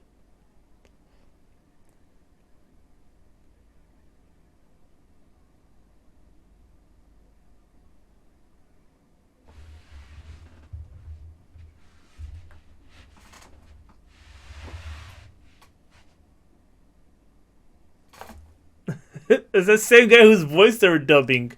It's the same guy whose voice they were dubbing.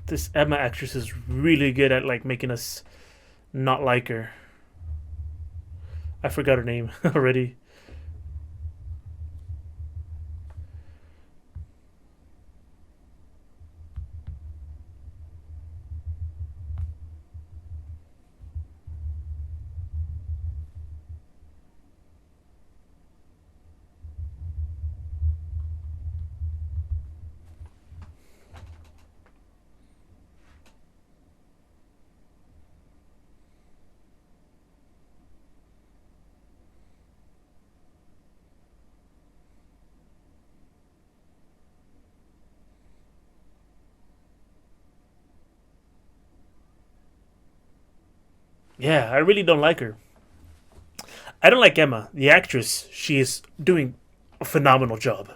This Emma actress is really good at like making us not like her. I forgot her name already. Yeah, I really don't like her. I don't like Emma, the actress. She is doing a phenomenal job.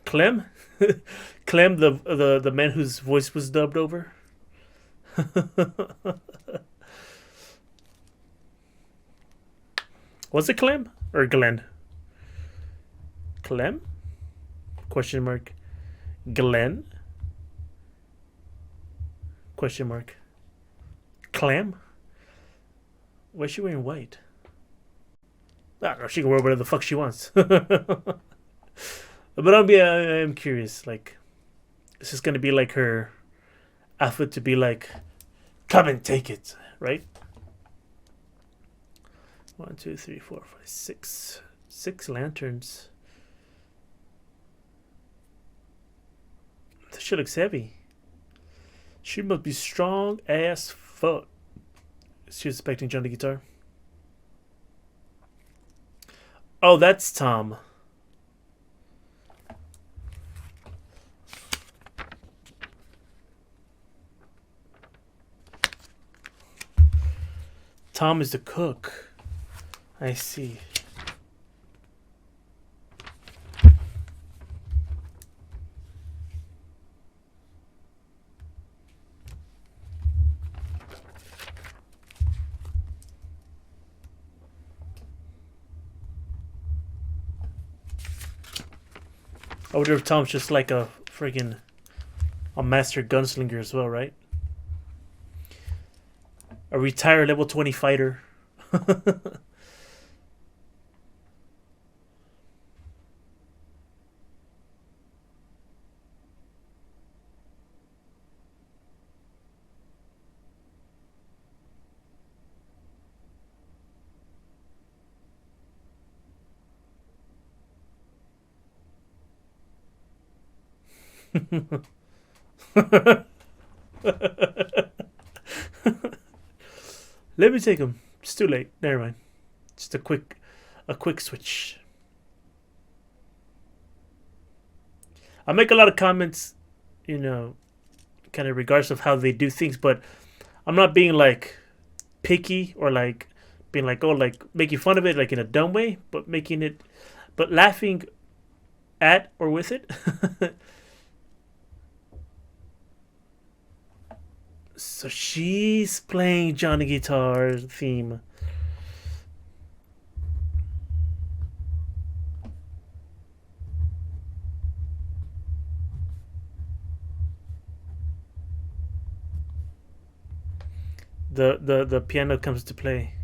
Clem, Clem, the man whose voice was dubbed over. Was it Clem or Glenn? Clem? Question mark. Glenn? Question mark. Clem? Why is she wearing white? I don't know. She can wear whatever the fuck she wants. But I'm curious. Like, is this gonna be like her outfit to be like, come and take it, right? 1, 2, 3, 4, 5, 6. 6 lanterns. This shit looks heavy. She must be strong as fuck. She was expecting John the guitar. Oh, that's Tom. Tom is the cook. I see. I wonder if Tom's just like a friggin' a master gunslinger as well, right? A retired level 20 fighter. Let me take him. It's too late. Never mind. Just a quick switch. I make a lot of comments, you know, kind of regards of how they do things, but I'm not being like picky or like being like, oh, like making fun of it, like in a dumb way, but making it, but laughing at or with it. So she's playing Johnny Guitar's theme. The piano comes to play.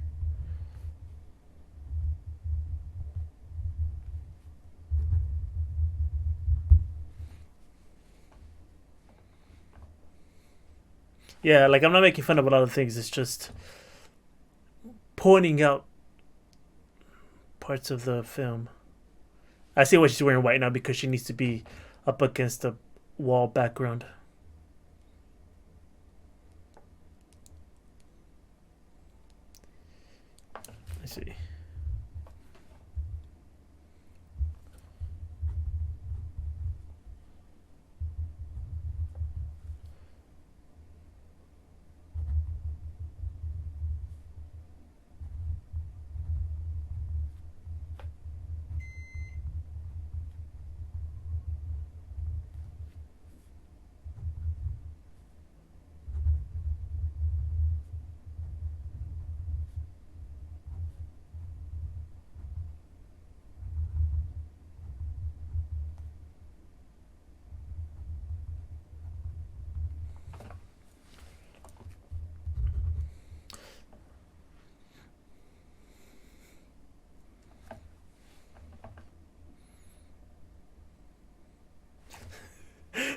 Yeah, like I'm not making fun of a lot of things. It's just pointing out parts of the film. I see why she's wearing white now because she needs to be up against the wall background. I see.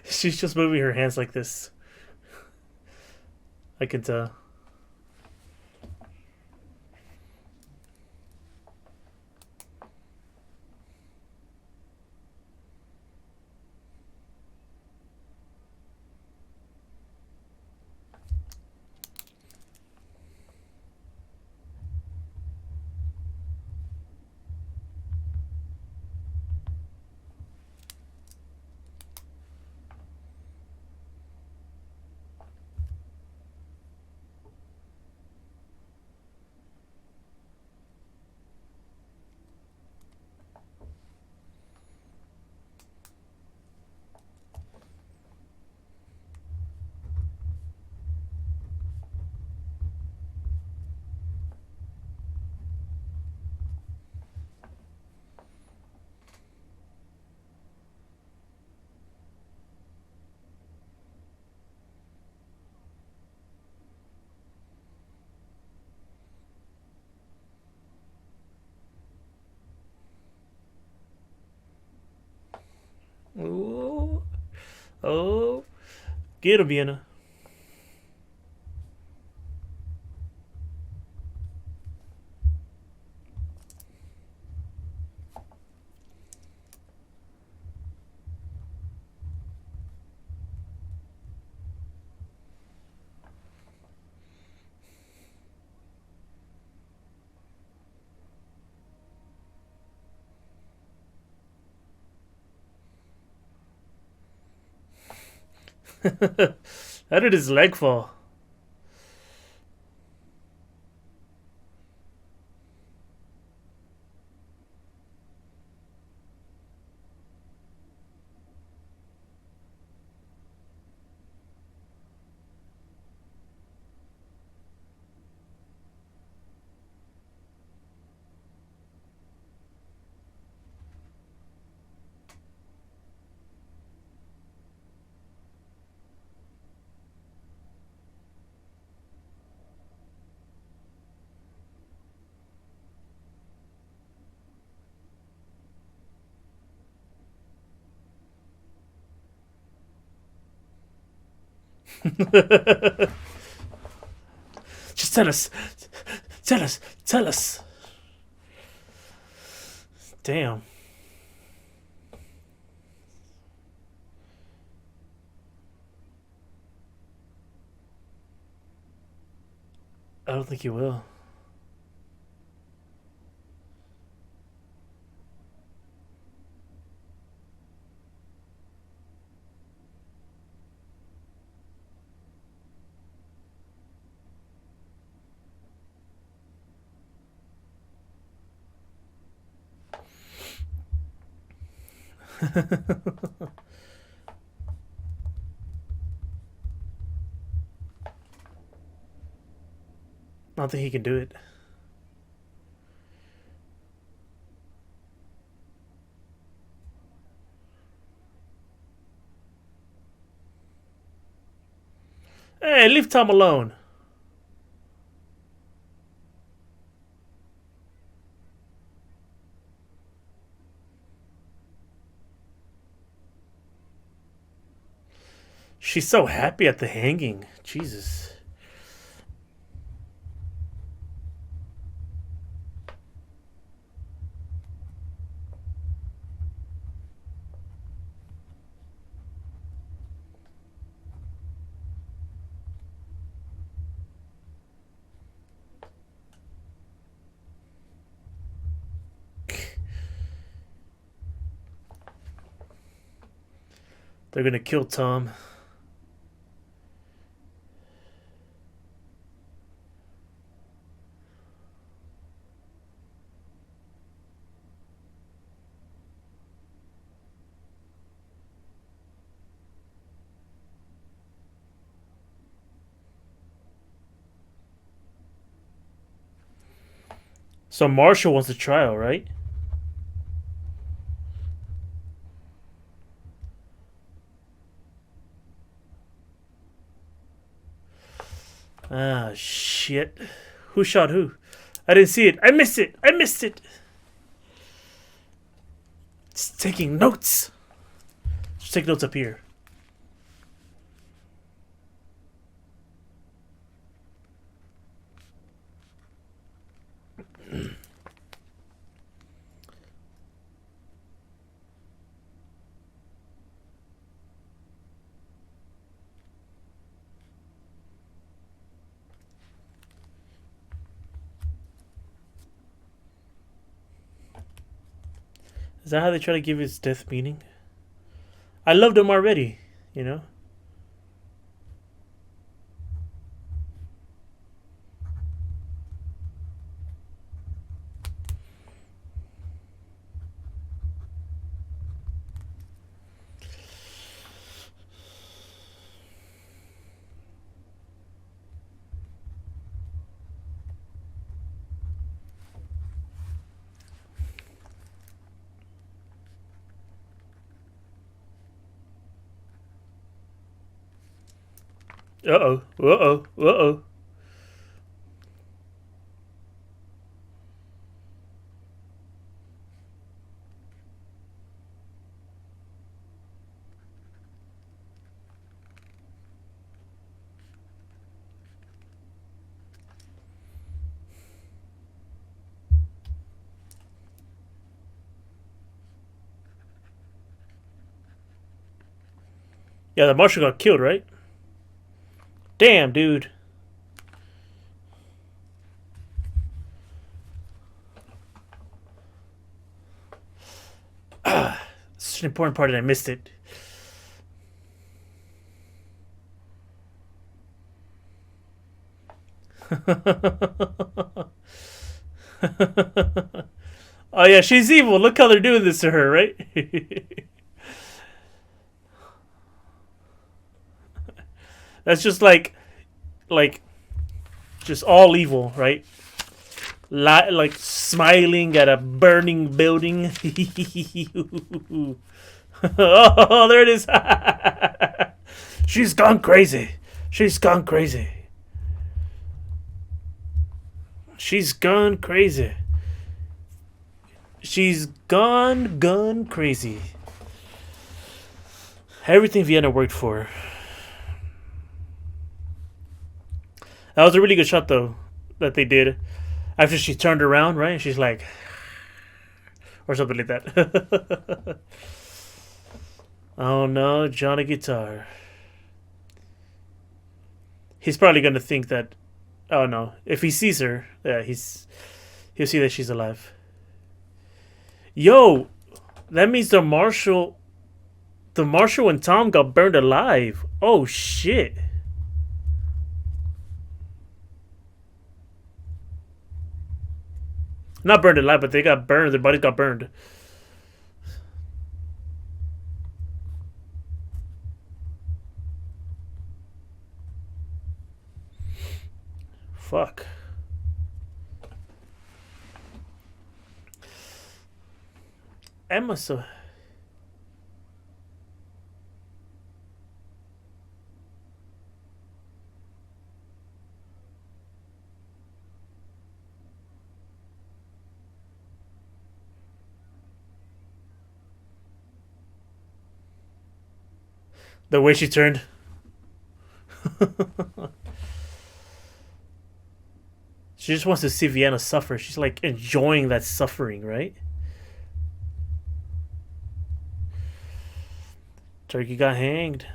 She's just moving her hands like this. I can tell. Ooh. Oh. Get him, Vienna. How did his leg fall? Just tell us. Tell us. Tell us. Damn. I don't think you will. I don't think he can do it. Hey, leave Tom alone. She's so happy at the hanging. Jesus. They're gonna kill Tom. So Marshall wants the trial, right? Ah, shit. Who shot who? I didn't see it. I missed it. I missed it. It's taking notes. Just take notes up here. Is that how they try to give his death meaning? I loved him already, you know? Uh-oh. Uh-oh. Uh-oh. Yeah, the marshal got killed, right? Damn, dude. Such an important part and I missed it. Oh yeah, she's evil. Look how they're doing this to her, right? That's just like, just all evil, right? Like smiling at a burning building. Oh, there it is. She's gone crazy. She's gone crazy. She's gone crazy. She's gone crazy. Everything Vienna worked for. That was a really good shot, though, that they did. After she turned around, right? And she's like... Or something like that. Oh, no. Johnny Guitar. He's probably going to think that... Oh, no. If he sees her, yeah, he'll see that she's alive. Yo! That means the Marshal and Tom got burned alive. Oh, shit. Not burned alive, but they got burned. Their bodies got burned. Fuck. Emma so. The way she turned. She just wants to see Vienna suffer. She's like enjoying that suffering, right? Turkey got hanged.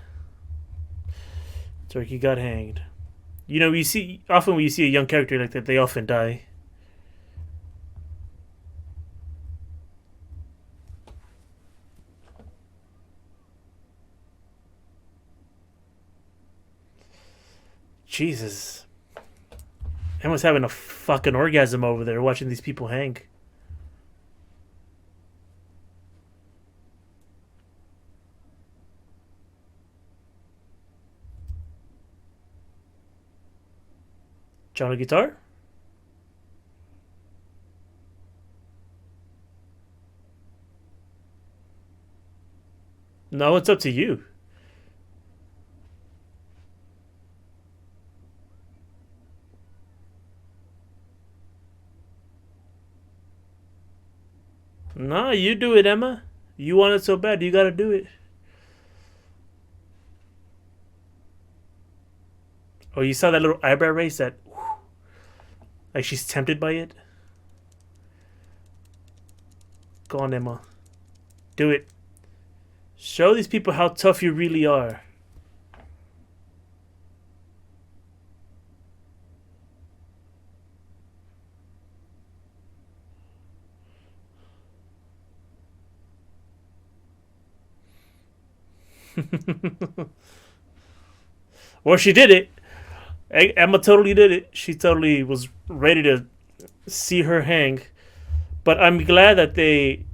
Turkey got hanged. You know, you see often when you see a young character like that, they often die. Jesus. Emma's having a fucking orgasm over there watching these people hang. John a guitar? No, it's up to you. No, you do it, Emma. You want it so bad, you gotta do it. Oh, you saw that little eyebrow raise? That, like she's tempted by it. Go on, Emma. Do it. Show these people how tough you really are. Well, she did it. Emma totally did it. She totally was ready to see her hang. But I'm glad that they.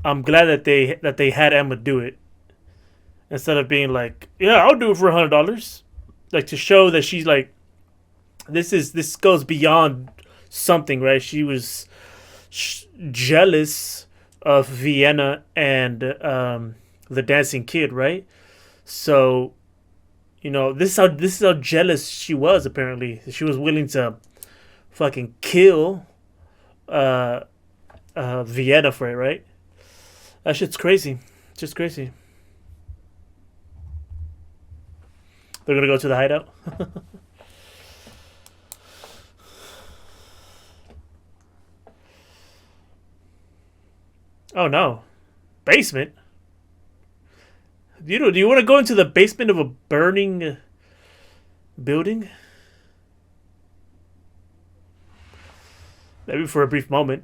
I'm glad that they had Emma do it instead of being like, "Yeah, I'll do it for $100," like to show that she's like, this goes beyond something, right? She was jealous of Vienna and the dancing kid, right? So, you know, this is how jealous she was. Apparently, she was willing to fucking kill uh, Vienna for it, right? That shit's crazy. Just crazy. They're gonna go to the hideout. Oh no, basement. Do you want to go into the basement of a burning building? Maybe for a brief moment.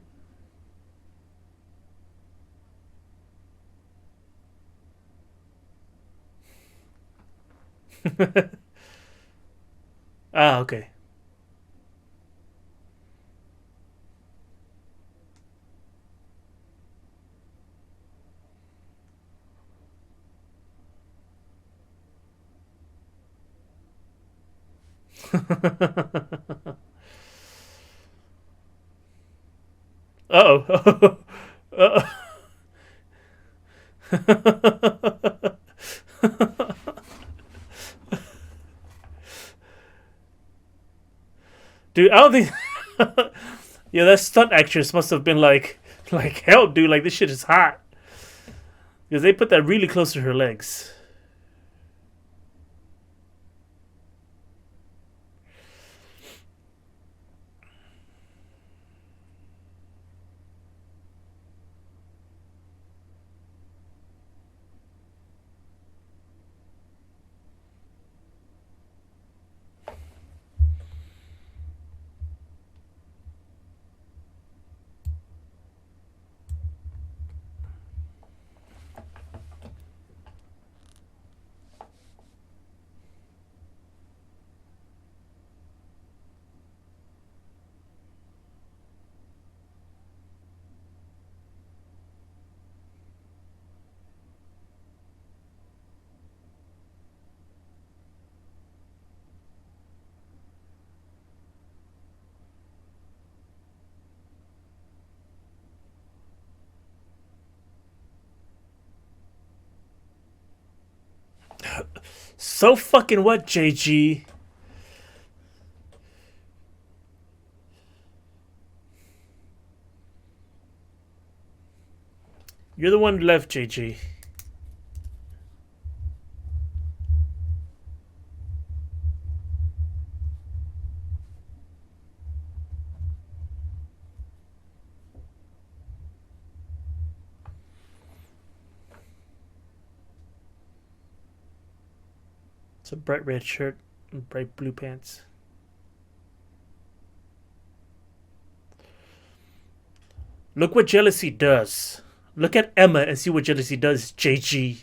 Ah, okay. Uh-oh. Uh-oh. Dude, I don't think. Yeah, that stunt actress must have been like, help, dude. Like, this shit is hot. Because they put that really close to her legs. So fucking what, JG? You're the one left, JG. It's a bright red shirt and bright blue pants. Look what jealousy does. Look at Emma and see what jealousy does, JG.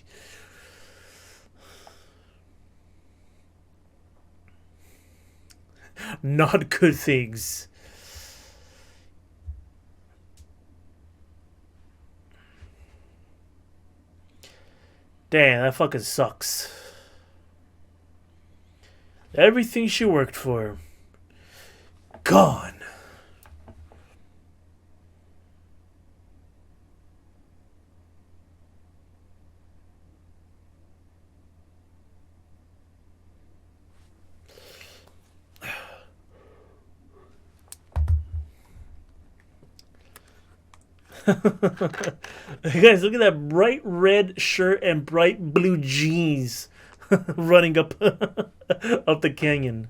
Not good things. Damn, that fucking sucks. Everything she worked for. Gone. Guys, look at that bright red shirt and bright blue jeans running up up the canyon.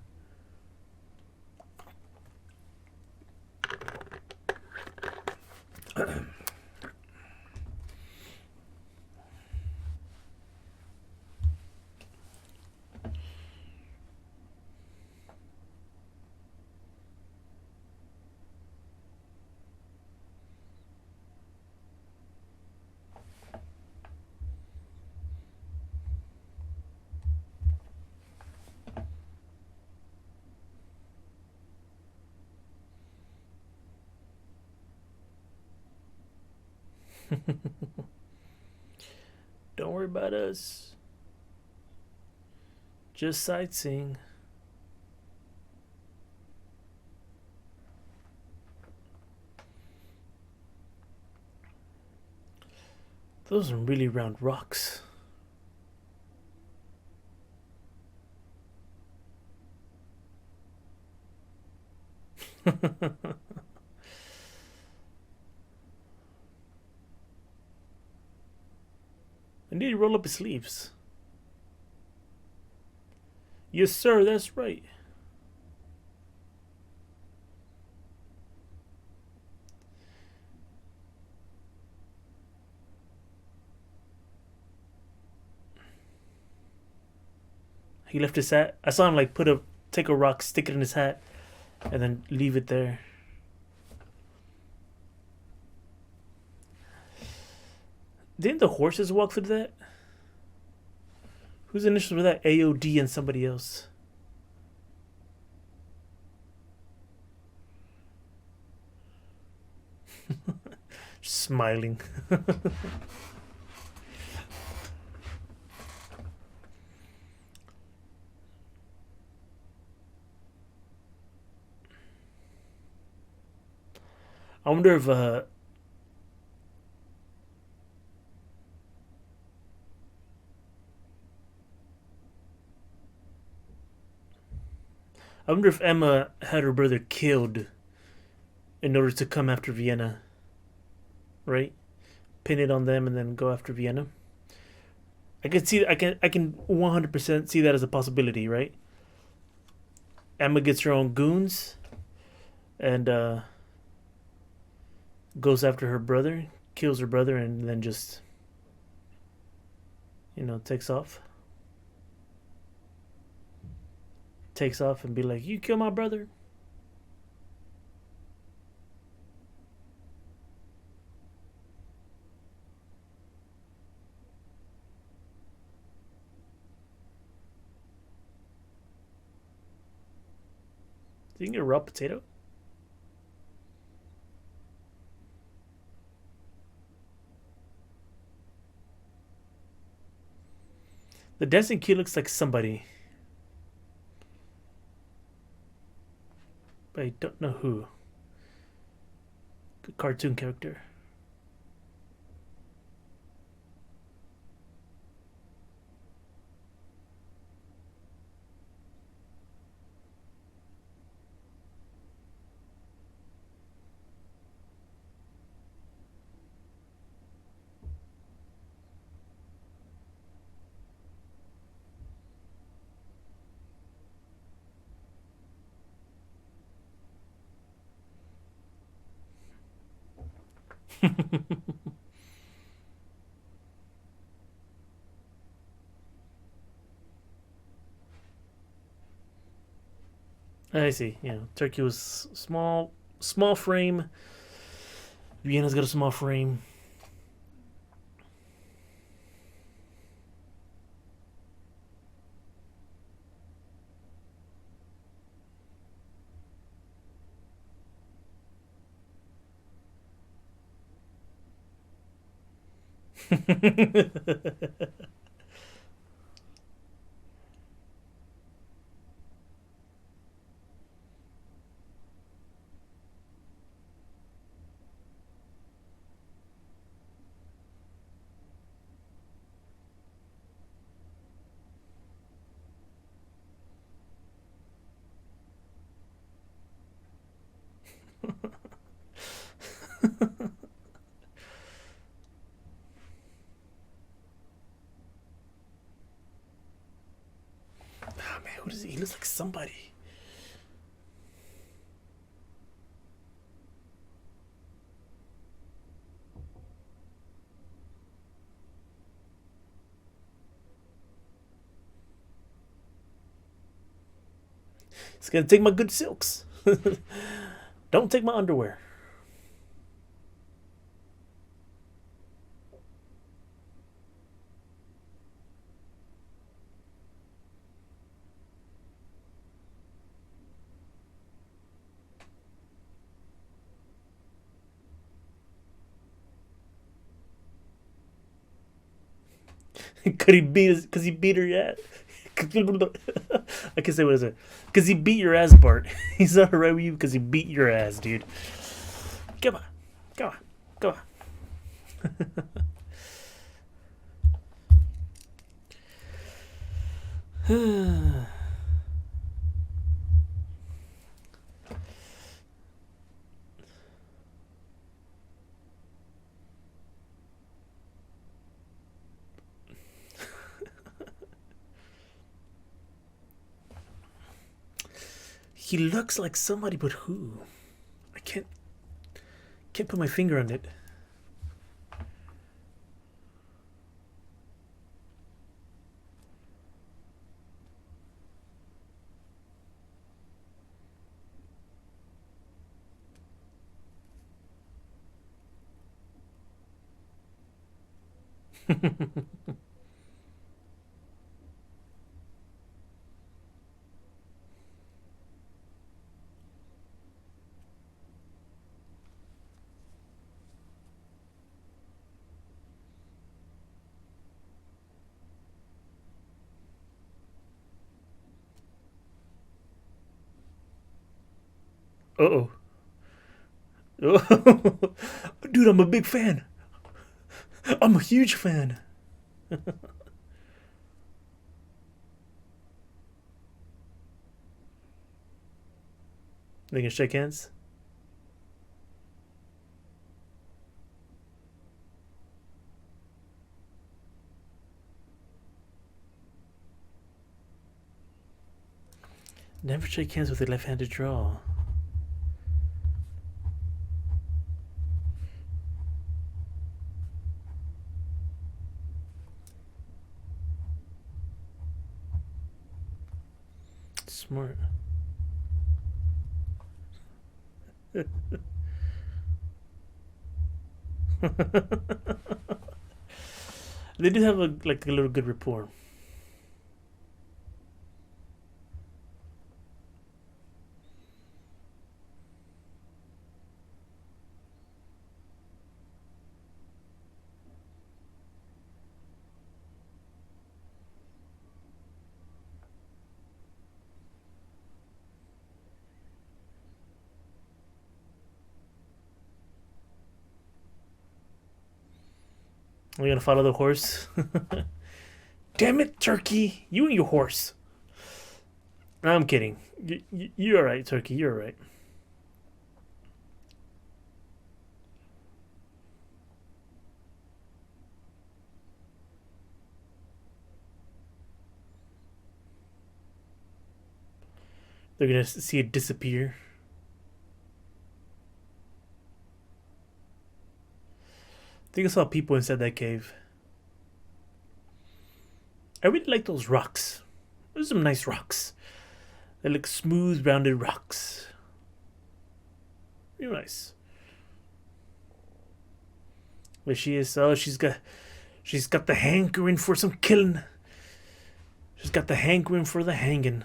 Don't worry about us. Just sightseeing. Those are really round rocks. I need to roll up his sleeves. Yes, sir, that's right. He left his hat. I saw him like take a rock, stick it in his hat, and then leave it there. Didn't the horses walk through that? Whose initials were that? AOD and somebody else. Smiling. I wonder if Emma had her brother killed in order to come after Vienna. Right? Pin it on them and then go after Vienna. I can 100% see that as a possibility, right? Emma gets her own goons and goes after her brother, kills her brother, and then just, takes off. Takes off and be like, "You kill my brother?" Do you get a raw potato? The dancing kid looks like somebody, but I don't know who. A cartoon character. I see. Yeah, Turkey was small frame. Vienna's got a small frame. Oh man, who does he? He looks like somebody. He's gonna take my good silks. Don't take my underwear. Could he beat his? Cause he beat her yet? I can say what is it? Cause he beat your ass, Bart. He's not right with you because he beat your ass, dude. Come on, come on, come on. He looks like somebody, but who? I can't put my finger on it. Uh oh. Dude, I'm a big fan. I'm a huge fan. They can shake hands. Never shake hands with a left-handed draw. Smart. They do have like a little good rapport. Are you gonna follow the horse? Damn it, Turkey! You and your horse. I'm kidding. You're alright, Turkey. You're alright. They're gonna see it disappear. think I saw people inside that cave. I really like those rocks. Those are some nice rocks. They look smooth, rounded rocks. Real nice. But she is. Oh, she's got the hankering for some killing. She's got the hankering for the hanging.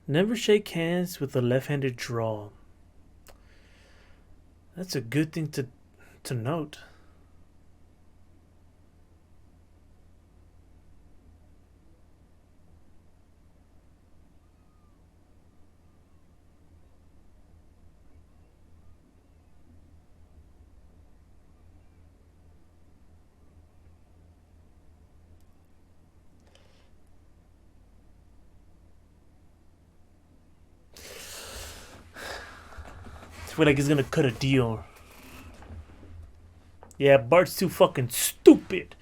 Never shake hands with a left-handed draw. That's a good thing to note. I feel like he's gonna cut a deal. Yeah, Bart's too fucking stupid.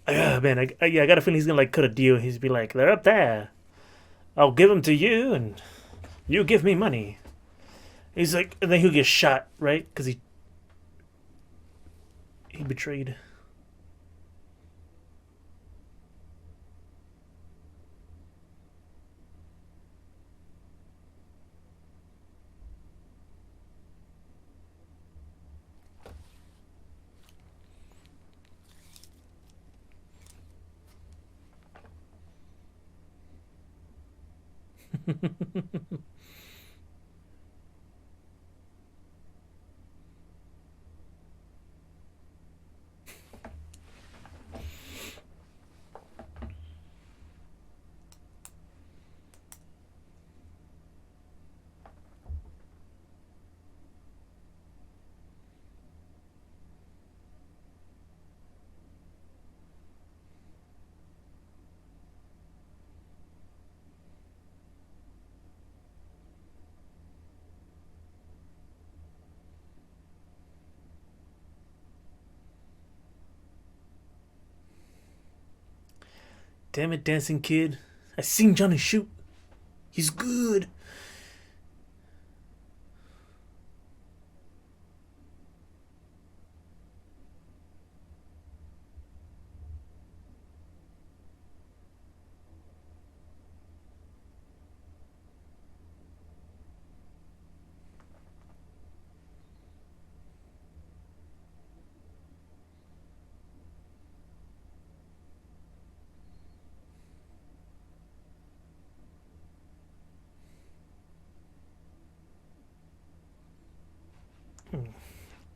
Man, I got a feeling he's gonna like cut a deal. He's be like, they're up there. I'll give them to you, and you give me money. He's like, and then he'll get shot, right? Because he betrayed. Damn it, dancing kid. I seen Johnny shoot. He's good.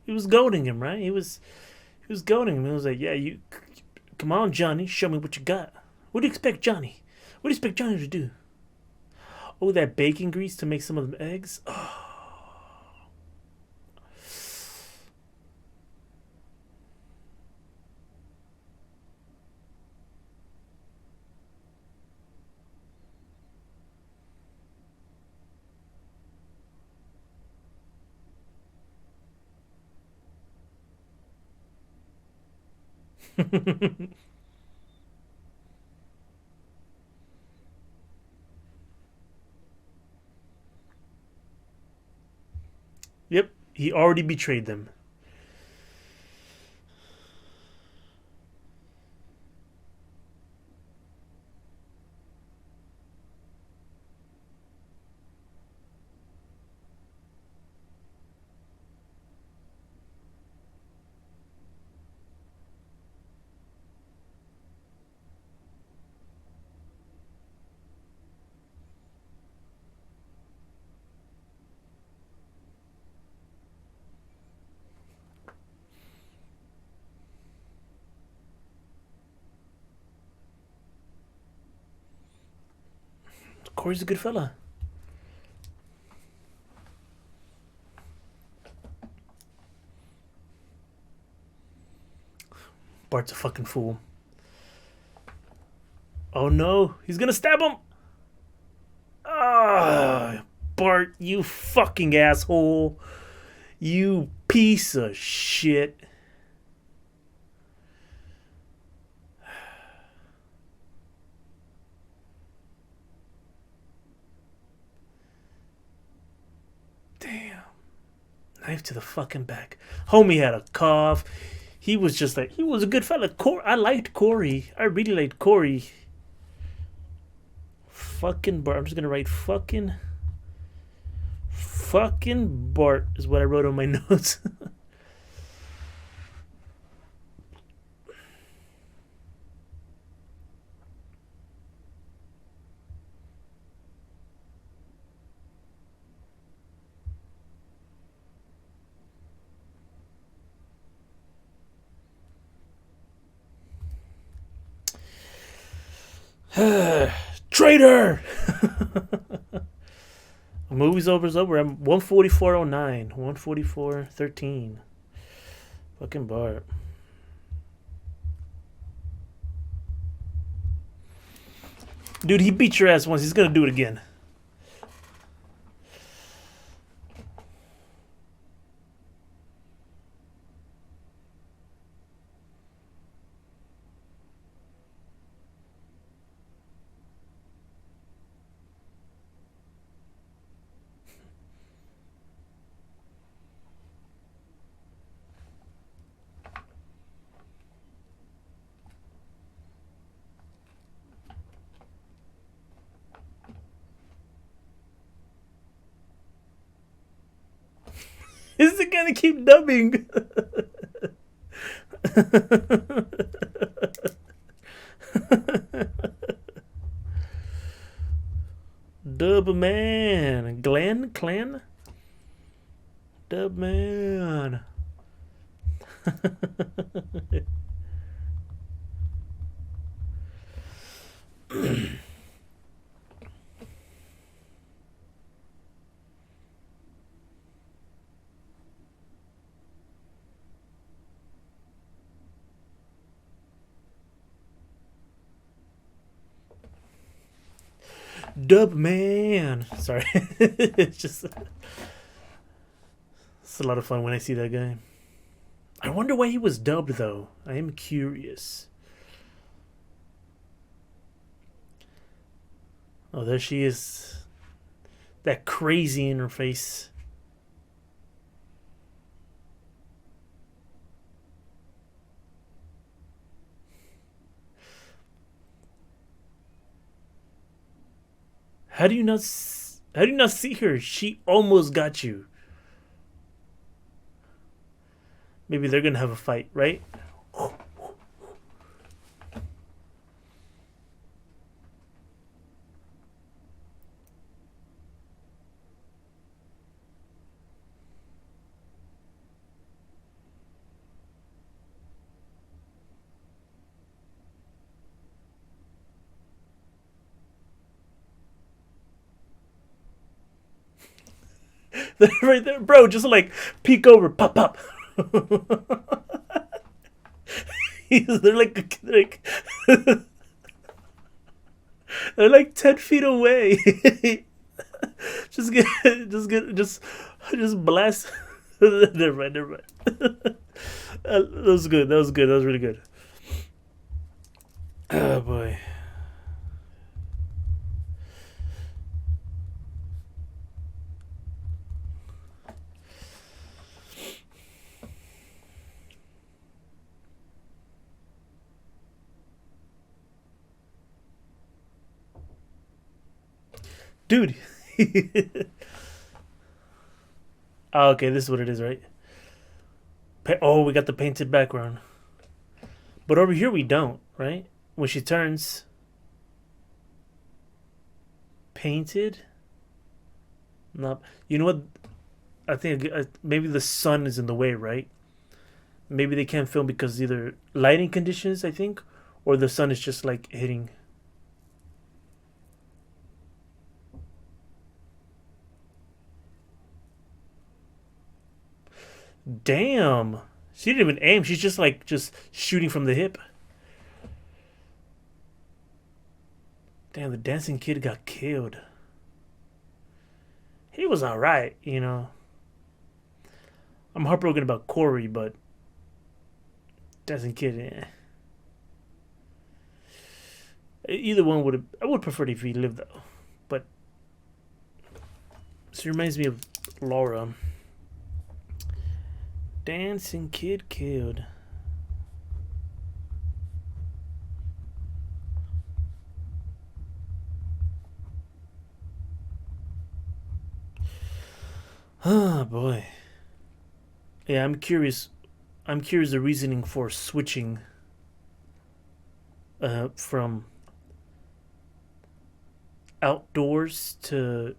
He was goading him, right? He was goading him. He was like, "Yeah, you, come on, Johnny, show me what you got. What do you expect, Johnny? What do you expect Johnny to do? Oh, that bacon grease to make some of them eggs. Oh." Yep, he already betrayed them. Corey's a good fella. Bart's a fucking fool. Oh no, he's gonna stab him! Ah, Bart, you fucking asshole. You piece of shit. knife to the fucking back. Homie had a cough. He was just like, he was a good fella. I liked Corey. I really liked Corey. Fucking Bart. I'm just gonna write fucking Bart is what I wrote on my notes. Traitor! Movie's over is over. I'm 144.09. 144.13. Fucking Bart. Dude, he beat your ass once. He's gonna do it again. Is it gonna keep dubbing? Dub man. Clan? Dub man. Dub man. Sorry. It's a lot of fun when I see that guy. I wonder why he was dubbed though. I am curious. Oh, there she is. That crazy interface. How do you not see her? She almost got you. Maybe they're gonna have a fight, right? Right there, bro. Just like peek over, pop, pop. they're like they're like 10 feet away. just blast. Never mind. That was good. That was really good. Oh boy. Dude. Oh, okay, this is what it is, right? Oh, we got the painted background. But over here we don't, right? When she turns. Painted? No. You know what? I think maybe the sun is in the way, right? Maybe they can't film because either lighting conditions, I think, or the sun is just like hitting. Damn. She didn't even aim. She's just like shooting from the hip. Damn, the dancing kid got killed. He was alright, you know. I'm heartbroken about Corey, but dancing kid, eh. Either one would have. I would prefer it if he lived though. But she reminds me of Laura. Dancing kid killed. Oh boy. Yeah, I'm curious. I'm curious the reasoning for switching from outdoors to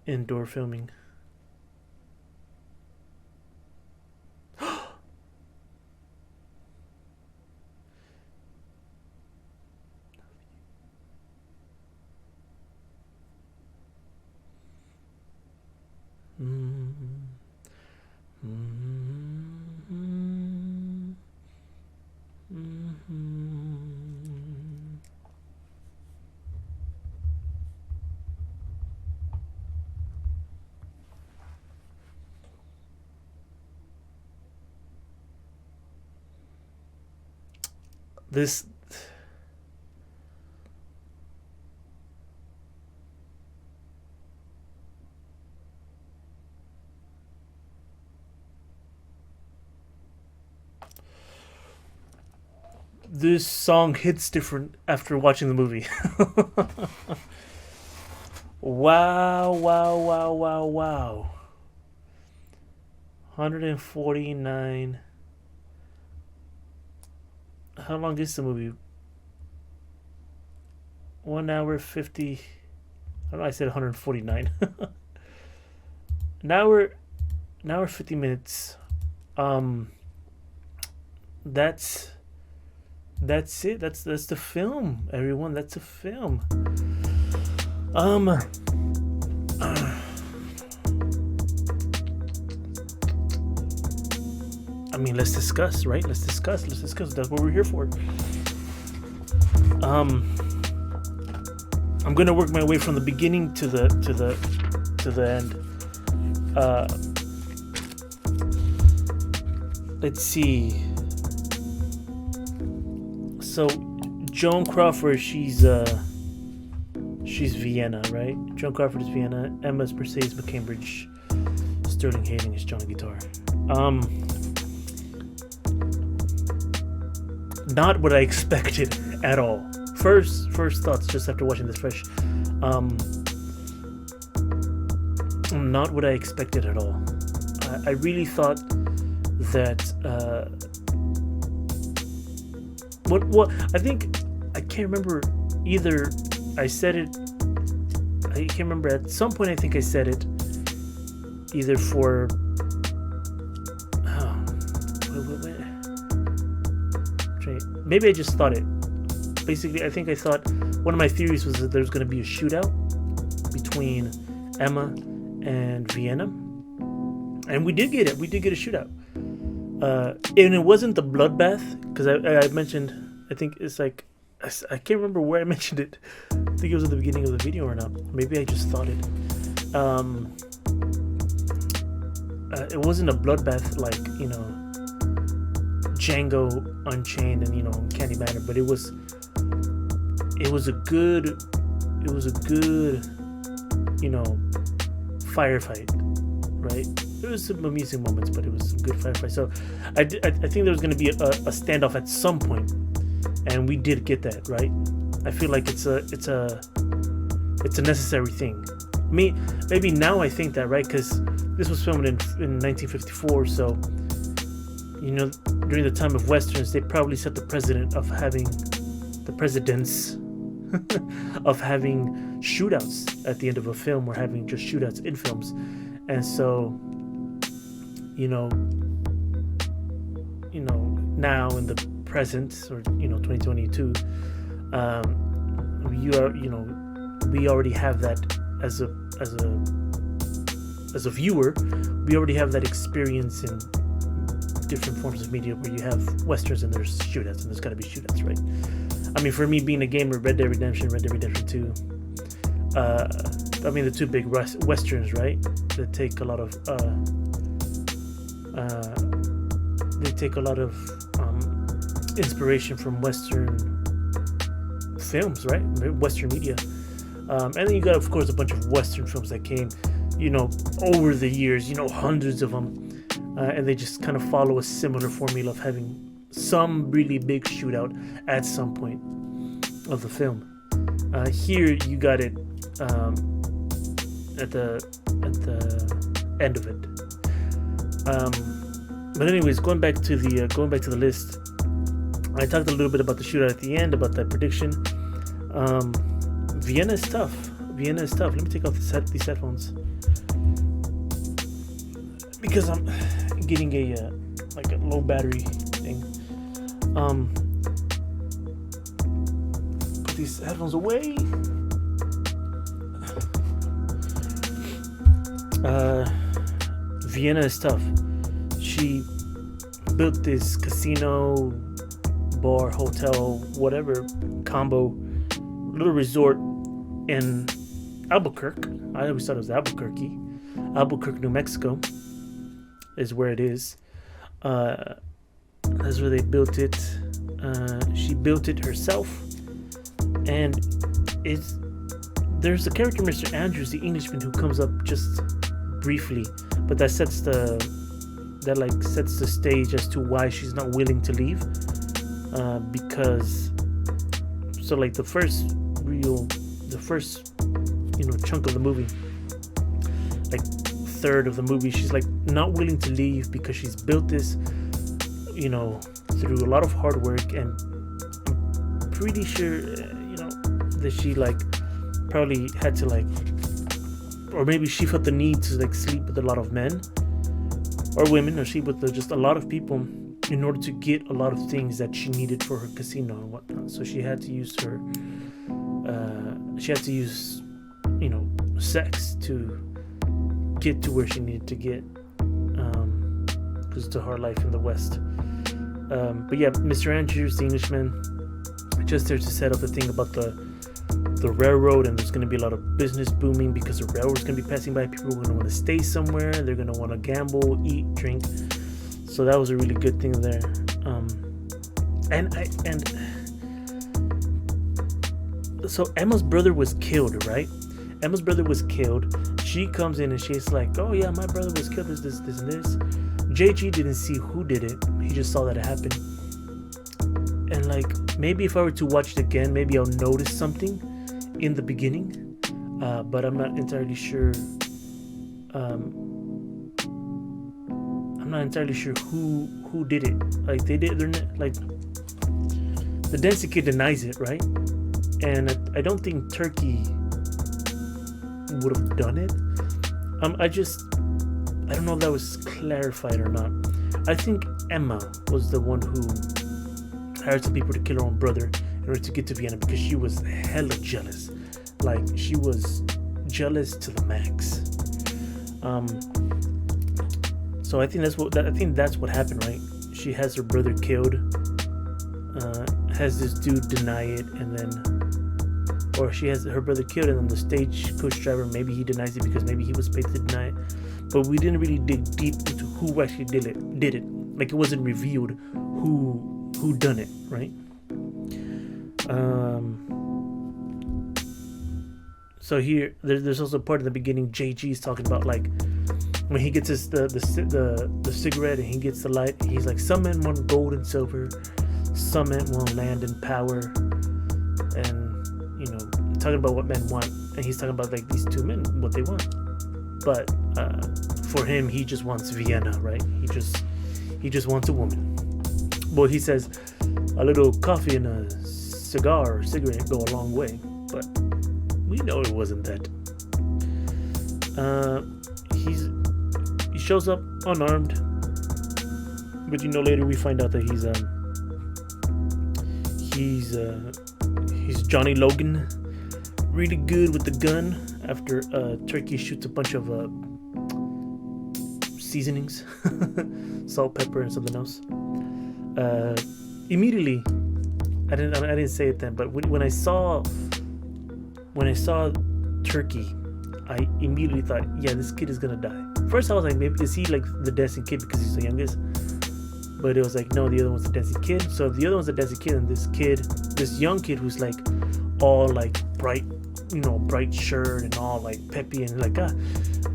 indoor filming. Mm-hmm. Mm-hmm. Mm-hmm. This this song hits different after watching the movie. Wow, wow, wow, wow, wow. 149. How long is the movie? 1 hour 50. I don't know, I said 149. An hour 50 minutes. Um that's it. That's the film, everyone. That's a film. Um I mean, let's discuss, right? Let's discuss. That's what we're here for. Um I'm gonna work my way from the beginning to the end. Let's see. So Joan Crawford, she's Vienna, right? Joan Crawford is Vienna. Emma's Mercedes McCambridge. Sterling Hayden is John guitar. Not what I expected at all. First thoughts just after watching this fresh. Not what I expected at all. I really thought that what I think, I can't remember either. I said it. I can't remember. At some point, I think I said it. Either for. Maybe I just thought it. Basically, I think I thought one of my theories was that there's going to be a shootout between Emma and Vienna, and we did get it. We did get a shootout, and it wasn't the bloodbath, because I mentioned. I think it's like, I can't remember where I mentioned it. I think it was at the beginning of the video or not. Maybe I just thought it. It wasn't a bloodbath like, Django Unchained and Candy Manor, but it was a good firefight, right? There was some amusing moments, but it was some good firefight. So I think there was going to be a standoff at some point, and we did get that, right? I feel like it's a necessary thing. Maybe now I think that, right? Because this was filmed in 1954, so during the time of westerns, they probably set the presidents of having shootouts at the end of a film, or having just shootouts in films. And so now in the present, or 2022, we already have that as a viewer. We already have that experience in different forms of media where you have westerns and there's shootouts, and there's got to be shootouts, right? I mean, for me, being a gamer, Red Dead Redemption 2, the two big westerns, right? That take a lot of inspiration from Western films, right? Western media. And then you got, of course, a bunch of Western films that came, over the years, hundreds of them. and they just kind of follow a similar formula of having some really big shootout at some point of the film. Here you got it at the end of it. But anyways, going back to the list, I talked a little bit about the shootout at the end, about that prediction. Vienna is tough. Let me take off these headphones because I'm getting a low battery thing. Put these headphones away. Vienna is tough. She built this casino, bar, hotel, whatever combo little resort in Albuquerque. I always thought it was Albuquerque, New Mexico is where it is. That's where they built it. She built it herself, and there's the character Mr. Andrews, the Englishman, who comes up just briefly, but that sets the stage as to why she's not willing to leave. Because the first chunk of the movie, like third of the movie, she's like not willing to leave because she's built this, through a lot of hard work, and I'm pretty sure, that she probably had to or maybe she felt the need to sleep with a lot of men or women, or sleep with just a lot of people in order to get a lot of things that she needed for her casino and whatnot. So she had to use sex to get to where she needed to get, because it's a hard life in the West. But yeah, Mr. Andrews, the Englishman, just there to set up the thing about the railroad, and there's going to be a lot of business booming because the railroad's going to be passing by. People are going to want to stay somewhere. They're going to want to gamble, eat, drink. So that was a really good thing there. So Emma's brother was killed, right? Emma's brother was killed. She comes in and she's like, "Oh yeah, my brother was killed. This, and this." JG didn't see who did it. He just saw that it happened. And maybe if I were to watch it again, maybe I'll notice something in the beginning. But I'm not entirely sure. I'm not entirely sure who did it. The Dancy kid denies it, right? And I don't think Turkey would have done it. I don't know if that was clarified or not. I think Emma was the one who hired some people to kill her own brother in order to get to Vienna, because she was hella jealous. She was jealous to the max. So I think that's what happened, right? She has her brother killed, has this dude deny it, and then, or she has her brother killed, and then the stagecoach driver, maybe he denies it because maybe he was paid to deny it. But we didn't really dig deep into who actually did it. It wasn't revealed who done it, right? So here, there's also a part in the beginning. JG's talking about when he gets the cigarette and he gets the light. He's like, some men want gold and silver, some men want land and power, and talking about what men want. And he's talking about these two men, what they want. But for him, he just wants Vienna, right? He just wants a woman. Well, he says a little coffee and a cigar or cigarette go a long way, but we know it wasn't that. He shows up unarmed, but later we find out that he's Johnny Logan, really good with the gun. After Turkey shoots a bunch of seasonings, salt, pepper, and something else. Immediately, I didn't say it then, but when I saw Turkey, I immediately thought, yeah, this kid is gonna die. First I was like, maybe is he the dancing kid because he's the youngest? But it was no, the other one's the dancing kid. So if the other one's the dancing kid, and this young kid who's all bright bright shirt and all like peppy and like,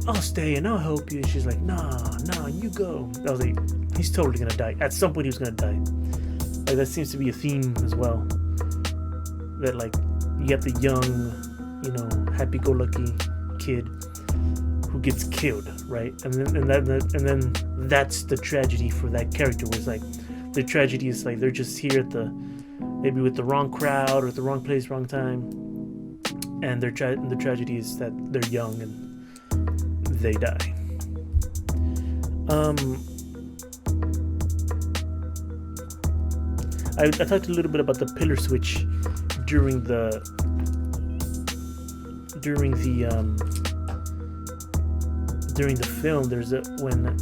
I'll stay and I'll help you. And she's like, nah, you go. I was like, he's totally gonna die. At some point, he was gonna die. Like that seems to be a theme as well. That like you have the young, happy-go-lucky kid who gets killed, right? And then that's the tragedy for that character. Was like the tragedy is like they're just here at maybe with the wrong crowd or at the wrong place, wrong time, and the tragedy is that they're young and they die. I talked a little bit about the pillar switch during the film. There's when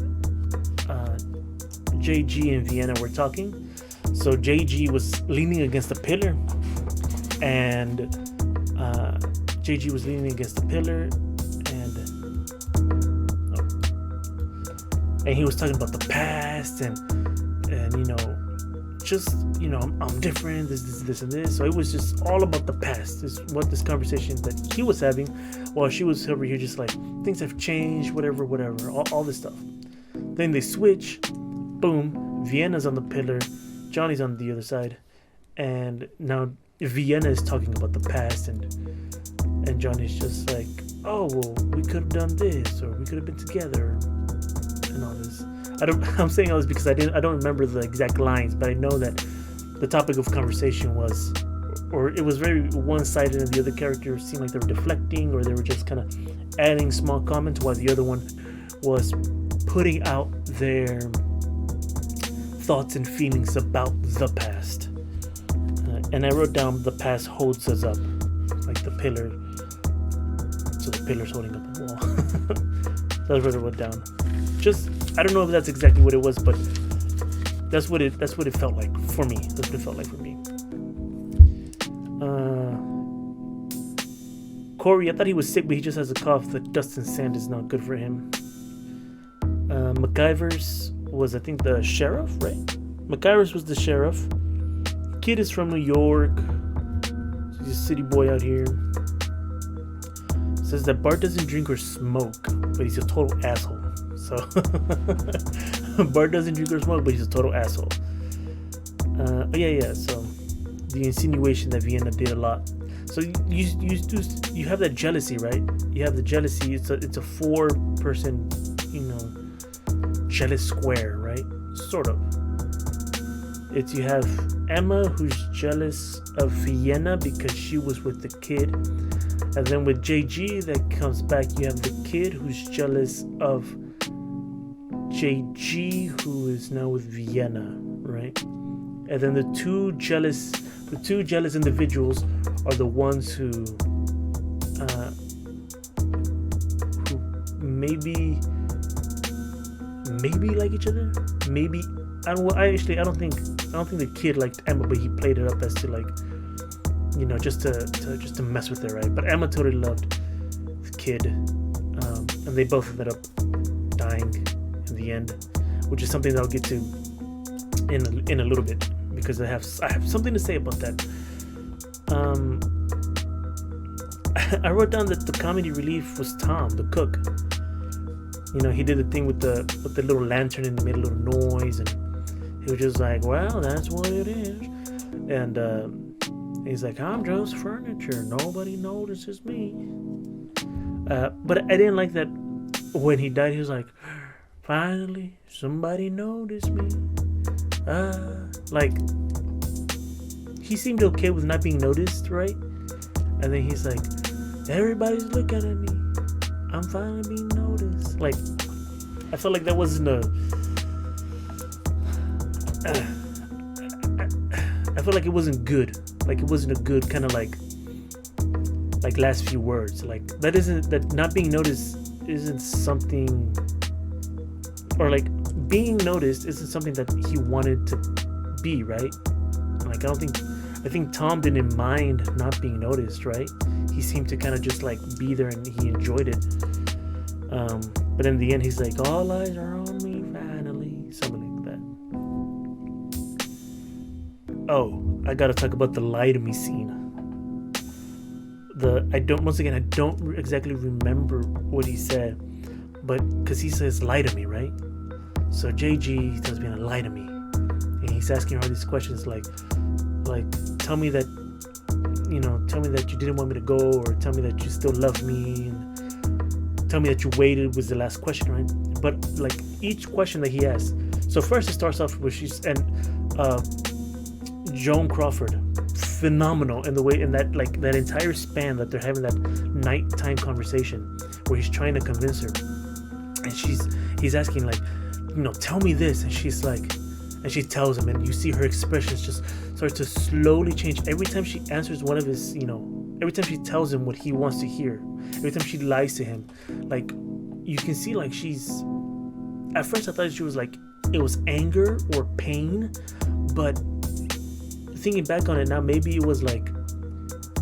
JG and Vienna were talking. So JG was leaning against the pillar, and JG was leaning against the pillar, and he was talking about the past and just I'm different, this and this. So it was just all about the past. Is what this conversation that he was having, while she was over here just like things have changed, whatever, all this stuff. Then they switch, boom, Vienna's on the pillar, Johnny's on the other side, and now Vienna is talking about the past, and Johnny's just like, oh well, we could have done this, or we could have been together, and all this. I'm saying all this because I don't remember the exact lines, but I know that the topic of conversation was, or it was very one-sided, and the other characters seemed like they were deflecting, or they were just kind of adding small comments, while the other one was putting out their thoughts and feelings about the past. And I wrote down the past holds us up, like the pillar. So the pillar's holding up the wall. That's what I wrote down. Just, I don't know if that's exactly what it was, but that's what it felt like for me. That's what it felt like for me. Corey, I thought he was sick, but he just has a cough. The dust and sand is not good for him. MacGyver's was, I think, the sheriff, right? MacGyver's was the sheriff. Kid is from New York. He's a city boy out here. Says that Bart doesn't drink or smoke, but he's a total asshole. So Bart doesn't drink or smoke, but he's a total asshole. So the insinuation that Vienna did a lot. So you have that jealousy, right? You have the jealousy. It's a 4-person, jealous square, right? Sort of. You have Emma, who's jealous of Vienna because she was with the kid, and then with JG that comes back, you have the kid who's jealous of JG, who is now with Vienna, right? And then the two jealous individuals are the ones who maybe like each other. Maybe I don't think the kid liked Emma, but he played it up as to like, just to mess with her, right? But Emma totally loved the kid, and they both ended up dying in the end, which is something that I'll get to in a little bit, because I have something to say about that. I wrote down that the comedy relief was Tom, the cook. He did the thing with the little lantern and he made a little noise, and he was just like, well, that's what it is. And he's like, I'm just furniture. Nobody notices me. But I didn't like that when he died. He was like, finally, somebody noticed me. Like, he seemed okay with not being noticed, right? And then he's like, everybody's looking at me. I'm finally being noticed. Like, I felt like that wasn't I felt like it wasn't good. Like, it wasn't a good kind of like last few words. Like, that not being noticed isn't something, or like being noticed isn't something that he wanted to be, right? Like, I think Tom didn't mind not being noticed, right? He seemed to kind of just like be there, and he enjoyed it. But in the end, he's like, all eyes are on me finally, something like that. Oh, I gotta talk about the lie to me scene. I don't exactly remember what he said, but because he says lie to me, right? So JG tells me to lie to me, and he's asking her these questions like tell me that you didn't want me to go, or tell me that you still love me, and tell me that you waited was the last question, right? But like each question that he asks, so first it starts off with Joan Crawford, phenomenal in the way, in that entire span that they're having that nighttime conversation where he's trying to convince her, and he's asking like, tell me this, and she's like, and she tells him, and you see her expressions just start to slowly change every time she answers one of his, every time she tells him what he wants to hear, every time she lies to him. Like you can see, like she's, at first I thought she was like, it was anger or pain, but thinking back on it now, maybe it was like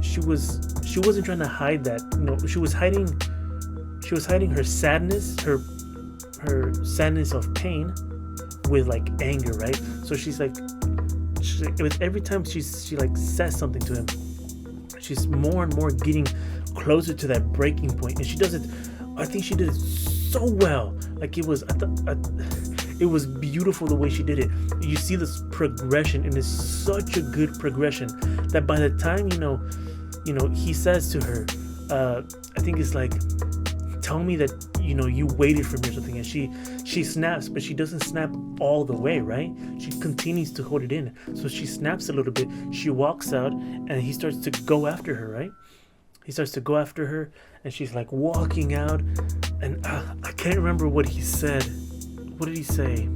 she wasn't trying to hide that. She was hiding her sadness, her sadness of pain with like anger, right? So she's like with every time she like says something to him, she's more and more getting closer to that breaking point, and she does it. I think she did it so well. Like it was, it was beautiful the way she did it. You see this progression, and it's such a good progression that by the time he says to her, I think it's like, tell me that you waited for me or something, and she snaps, but she doesn't snap all the way, right? She continues to hold it in, so she snaps a little bit. She walks out, and he starts to go after her, right? He starts to go after her, and she's like walking out, and I can't remember what he said. What did he say?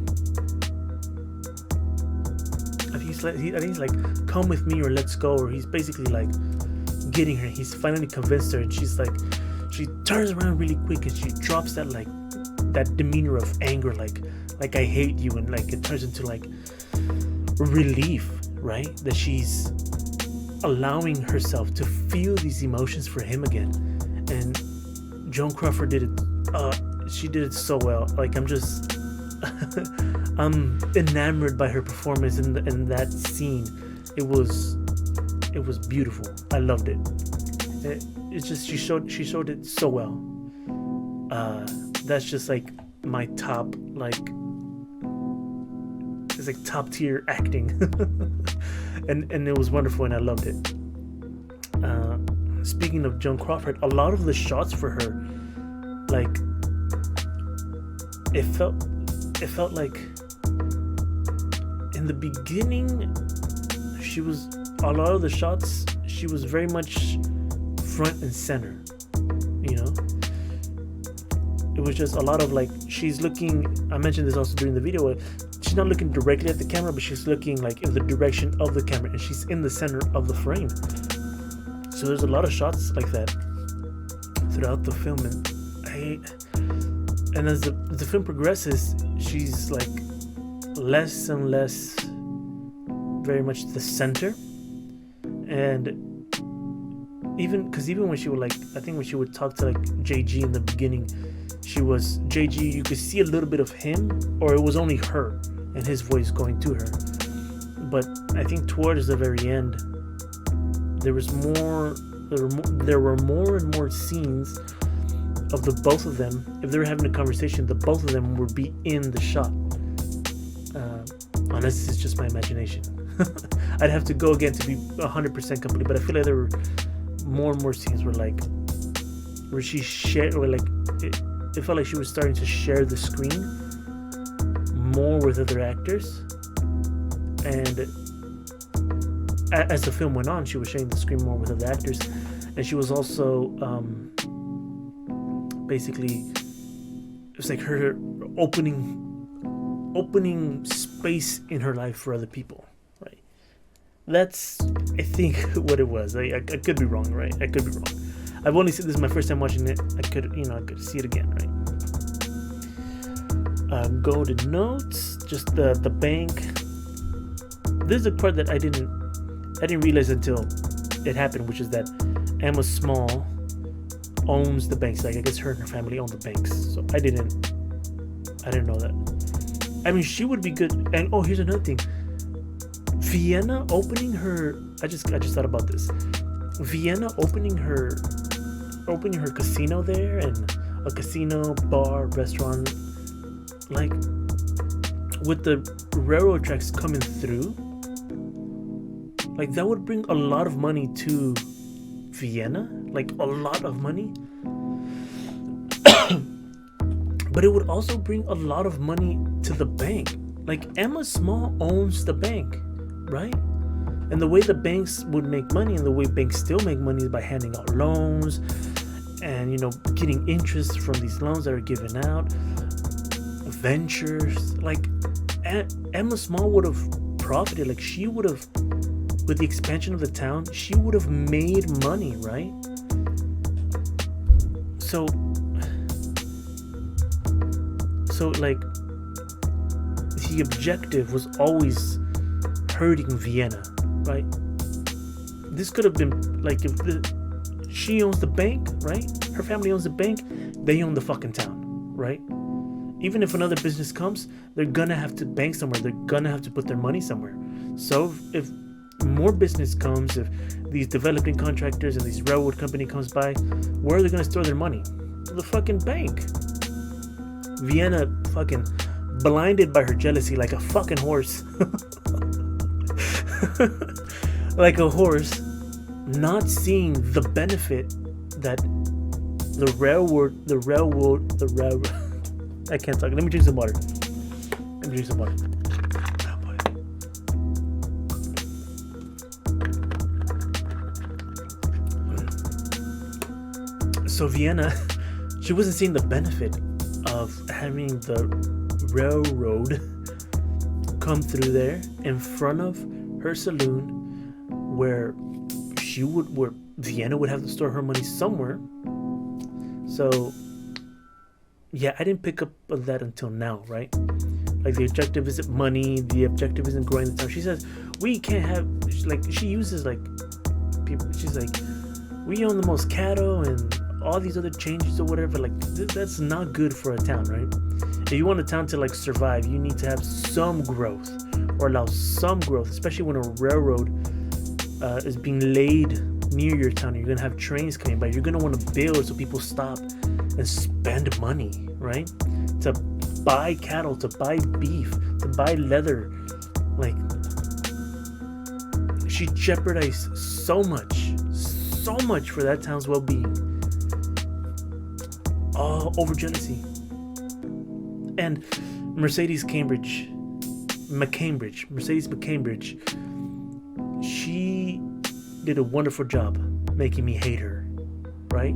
I think he's like, come with me or let's go, or he's basically like getting her. He's finally convinced her, and she's like, she turns around really quick, and she drops that demeanor of anger, like I hate you, and like it turns into like relief, right? That she's allowing herself to feel these emotions for him again. And Joan Crawford did it. She did it so well. Like I'm enamored by her performance in that scene. It was beautiful. I loved it. It's just she showed it so well. That's just like my top, like it's like top tier acting. and it was wonderful, and I loved it. Speaking of Joan Crawford, a lot of the shots for her, like it felt like in the beginning a lot of the shots she was very much front and center. It was just a lot of like, she's looking, I mentioned this also during the video, she's not looking directly at the camera, but she's looking like in the direction of the camera, and she's in the center of the frame. So there's a lot of shots like that throughout the film, and as the film progresses, she's like less and less very much the center. And even when she would like, I think when she would talk to like JG in the beginning, JG, you could see a little bit of him, or it was only her and his voice going to her. But I think towards the very end, there were more and more scenes of the both of them. If they were having a conversation, the both of them would be in the shot. Unless it's just my imagination. I'd have to go again to be 100% complete, but I feel like there were more and more scenes where she shared, or like it felt like she was starting to share the screen more with other actors. And as the film went on, she was sharing the screen more with other actors, and she was also basically, it was like her opening space in her life for other people, right? That's, I think, what it was. I could be wrong, right? I could be wrong. I've only seen this is my first time watching it. I could see it again, right? Go to notes, just the bank. This is a part that I didn't realize until it happened, which is that Emma Small owns the banks. Like, I guess her and her family own the banks. So I didn't know that. I mean, she would be good. And oh, here's another thing. Vienna opening her, I just thought about this. Vienna opening her casino there, and a casino, bar, restaurant, like with the railroad tracks coming through, like that would bring a lot of money to Vienna, like a lot of money. But it would also bring a lot of money to the bank. Like Emma Small owns the bank, right? And the way the banks would make money, and the way banks still make money, is by handing out loans and, you know, getting interest from these loans that are given out. Ventures, like Emma Small would have profited. Like she would have, with the expansion of the town, she would have made money, right? So like the objective was always hurting Vienna, right? This could have been like, if she owns the bank, right? Her family owns the bank, they own the fucking town, right? Even if another business comes, they're gonna have to bank somewhere, they're gonna have to put their money somewhere. So if more business comes, if these developing contractors and these railroad company comes by, where are they gonna store their money? The fucking bank. Vienna fucking blinded by her jealousy like a fucking horse. Like a horse, not seeing the benefit that the railroad I can't talk. Let me drink some water. So Vienna, she wasn't seeing the benefit of having the railroad come through there in front of her saloon, where Vienna would have to store her money somewhere. So yeah, I didn't pick up on that until now, right? Like the objective isn't money, the objective isn't growing the town. She says we can't have, like, she uses like people, she's like, we own the most cattle and all these other changes or whatever. Like that's not good for a town, right? If you want a town to like survive, you need to have some growth, or allow some growth, especially when a railroad is being laid near your town. You're gonna have trains coming by, you're gonna want to build so people stop and spend money, right? To buy cattle, to buy beef, to buy leather. Like, she jeopardized so much for that town's well-being, all over jealousy. And Mercedes McCambridge, she did a wonderful job making me hate her, right?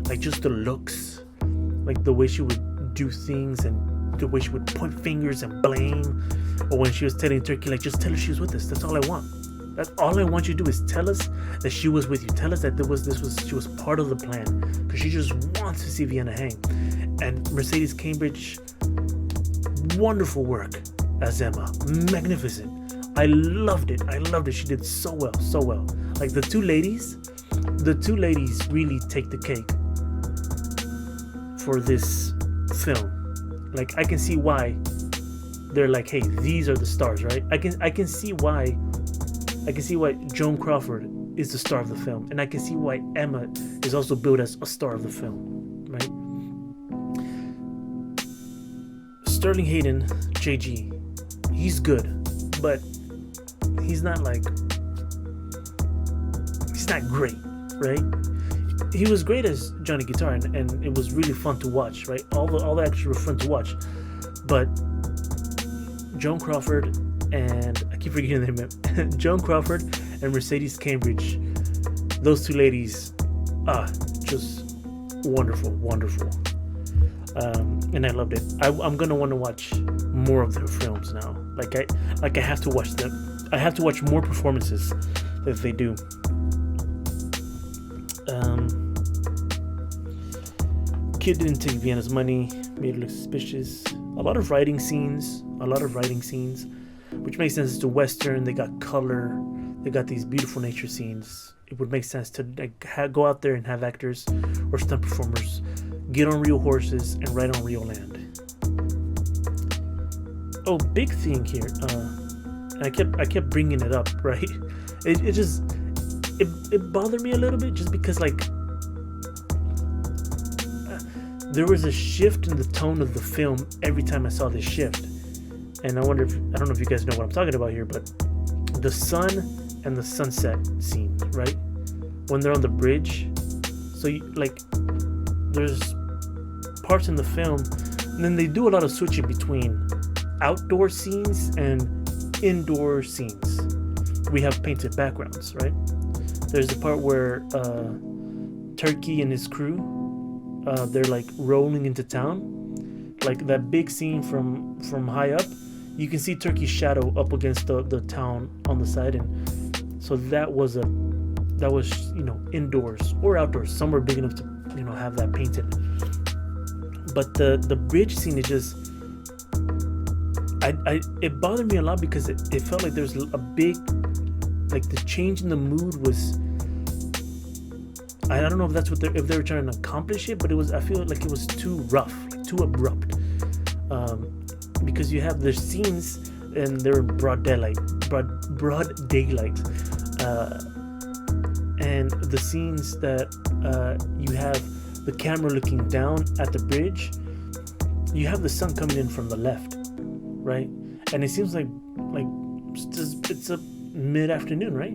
Like just the looks, like the way she would do things, and the way she would point fingers and blame. Or when she was telling Turkey, like, just tell her she was with us. That's all I want. That's all I want you to do, is tell us that she was with you. Tell us that she was part of the plan, because she just wants to see Vienna hang. And Mercedes Cambridge, wonderful work as Emma, magnificent. I loved it. She did so well. Like the two ladies really take the cake for this film. Like I can see why they're like, hey, these are the stars, right? I can see why Joan Crawford is the star of the film, and I can see why Emma is also billed as a star of the film, right? Sterling Hayden, JG, he's good, but he's not great, right? He was great as Johnny Guitar, and it was really fun to watch, right? All the actors were fun to watch, but Joan Crawford and I keep forgetting their name. Joan Crawford and Mercedes Cambridge, those two ladies, just wonderful. And I loved it. I'm gonna want to watch more of their films now. I have to watch them. I have to watch more performances that they do. Kid didn't take Vienna's money, made her look suspicious. A lot of writing scenes, which makes sense. It's a Western, they got color, they got these beautiful nature scenes. It would make sense to go out there and have actors or stunt performers get on real horses and ride on real land. Oh, big thing here, and I kept bringing it up, right? It just, it bothered me a little bit just because like there was a shift in the tone of the film every time I saw this shift. And I don't know if you guys know what I'm talking about here, but the sun and the sunset scene, right? When they're on the bridge. So there's parts in the film, and then they do a lot of switching between outdoor scenes and indoor scenes. We have painted backgrounds, right? There's the part where Turkey and his crew, they're like rolling into town, like that big scene from high up. You can see Turkey's shadow up against the town on the side, and so that was indoors or outdoors, somewhere big enough to have that painted. But the bridge scene is just it bothered me a lot because it felt like there's a big, like, the change in the mood was, I don't know if that's what if they were trying to accomplish it, but I feel like it was too rough, like too abrupt, because you have the scenes and they're in broad daylight, and the scenes that you have the camera looking down at the bridge, you have the sun coming in from the left, right? And it seems like it's a mid-afternoon, right?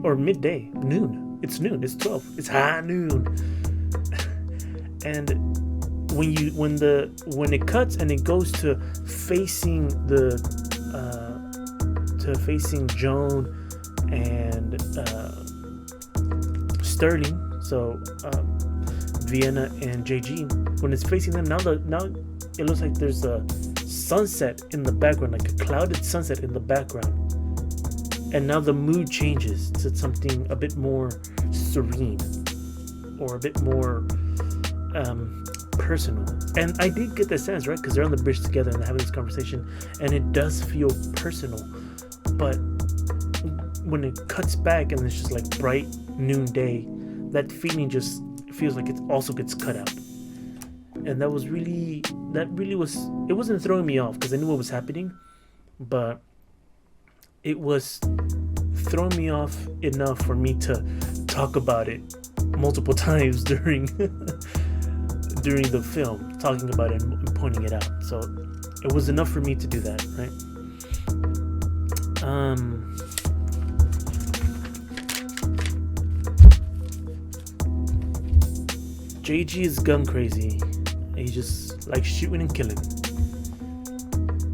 Or midday, noon. It's noon. It's 12. It's high noon. And when it cuts and it goes to facing facing Joan and Sterling, so Vienna and JG, when it's facing them, now it looks like there's a sunset in the background, like a clouded sunset in the background, and now the mood changes to something a bit more serene or a bit more personal. And I did get that sense, right? Because they're on the bridge together and they're having this conversation, and it does feel personal. But when it cuts back and it's just like bright noonday, that feeling just feels like it also gets cut out. And it wasn't throwing me off because I knew what was happening, but it was throwing me off enough for me to talk about it multiple times during the film, talking about it and pointing it out. So it was enough for me to do that, right? JG is gun crazy. He just likes shooting and killing.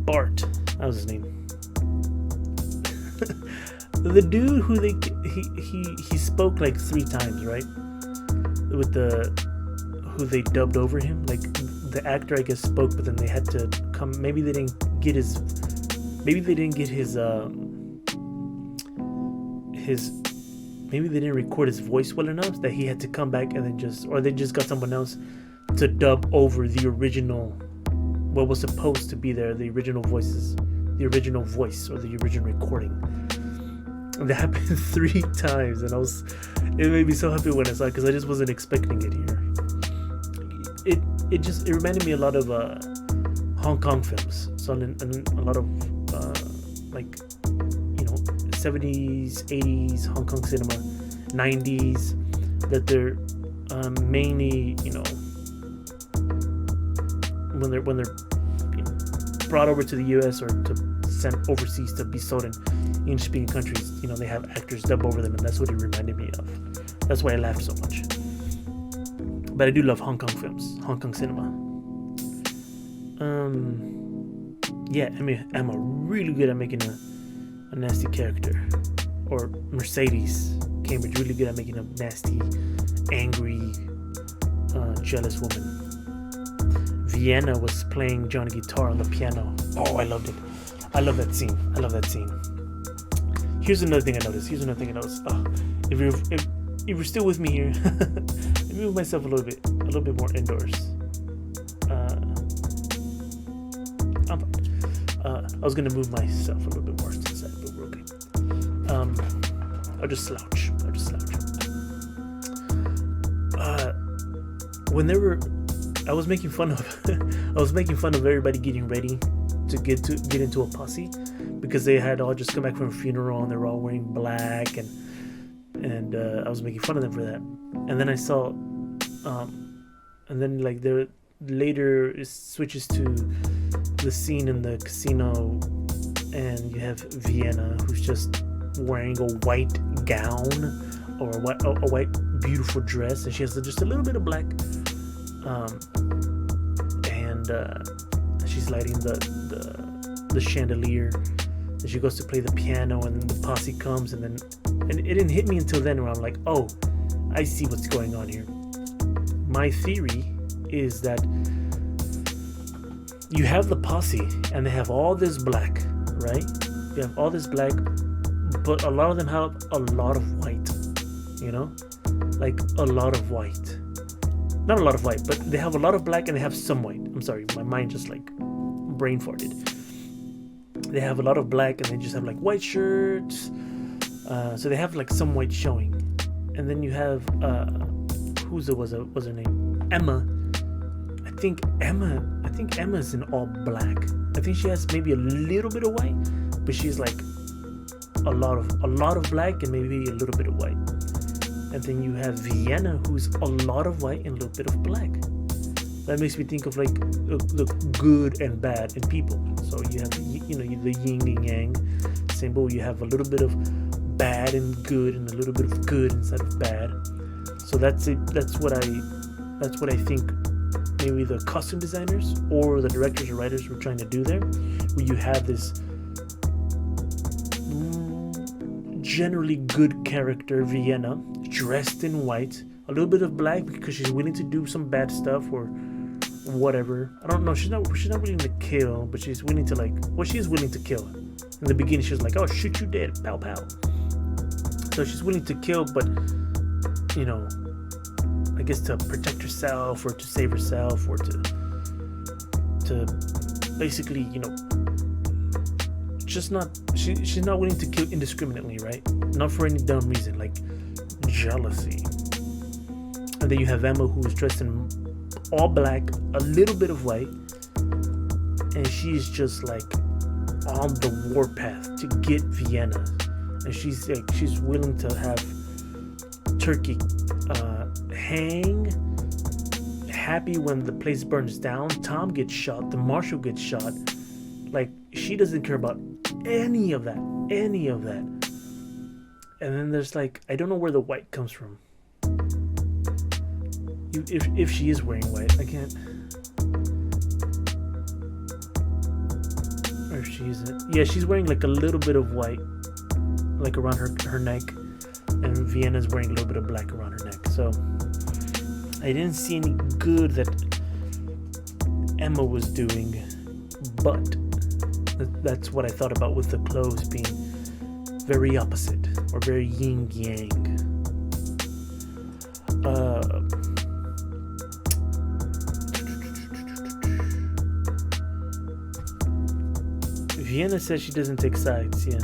Bart, that was his name. The dude who he spoke like 3 times, right? With who they dubbed over him, like the actor I guess spoke, but then they had to come. Maybe they didn't get his maybe they didn't record his voice well enough that he had to come back and then they just got someone else to dub over the original, what was supposed to be there, the original voice or the original recording. And that happened 3 times, and it made me so happy when I saw it because I just wasn't expecting it here. It reminded me a lot of Hong Kong films, so a lot of 70s, 80s Hong Kong cinema, 90s, that they're mainly, when they're brought over to the US or to sent overseas to be sold in English-speaking countries, they have actors dub over them, and that's what it reminded me of. That's why I laughed so much. But I do love Hong Kong films, Hong Kong cinema. I'm really good at making a nasty character. Or Mercedes Cambridge, really good at making a nasty, angry, jealous woman. Vienna was playing Johnny guitar on the piano. Oh, I loved it. I love that scene. Here's another thing I noticed. Oh, if you're still with me here, let me move myself a little bit more indoors. I was gonna move myself a little bit more to the side, but we're okay. I'll just slouch. I was making fun of everybody getting ready to get into a posse, because they had all just come back from a funeral and they were all wearing black, and and I was making fun of them for that. And then I saw, and then like there later it switches to the scene in the casino, and you have Vienna, who's just wearing a white gown or a white beautiful dress, and she has just a little bit of black, and she's lighting the chandelier. And she goes to play the piano, and the posse comes, and it didn't hit me until then where I'm like, oh, I see what's going on here. My theory is that you have the posse, and they have all this black, right? You have all this black, but a lot of them have a lot of white, you know? Like a lot of white. Not a lot of white, but they have a lot of black and they have some white. I'm sorry, my mind just like brain farted. They have a lot of black and they just have like white shirts. So they have like some white showing. And then you have whose was her name? Emma. I think Emma's in all black. I think she has maybe a little bit of white, but she's like a lot of black and maybe a little bit of white. And then you have Vienna, who's a lot of white and a little bit of black. That makes me think of like the good and bad in people. So you have the yin and yang symbol. You have a little bit of bad and good, and a little bit of good instead of bad. So that's it. That's what I think. Maybe the costume designers or the directors or writers were trying to do there, where you have this generally good character, Vienna, dressed in white, a little bit of black because she's willing to do some bad stuff or whatever. I don't know. She's not willing to kill, but she's willing to she is willing to kill. In the beginning, she was like, "Oh, shoot you dead, pow pow." So she's willing to kill, but I guess to protect herself or to save herself or to basically, she's not willing to kill indiscriminately, right? Not for any dumb reason, like jealousy. And then you have Emma, who is dressed in all black, a little bit of white, and she's just like on the warpath to get Vienna. And she's willing to have Turkey hang, happy when the place burns down. Tom gets shot, the marshal gets shot. Like, she doesn't care about any of that. And then there's like, I don't know where the white comes from. If she is wearing white, I can't. Or if she isn't. Yeah, she's wearing like a little bit of white, like around her neck, and Vienna's wearing a little bit of black around her neck. So I didn't see any good that Emma was doing, but that's what I thought about with the clothes being very opposite or very yin yang. Vienna says she doesn't take sides. Yeah.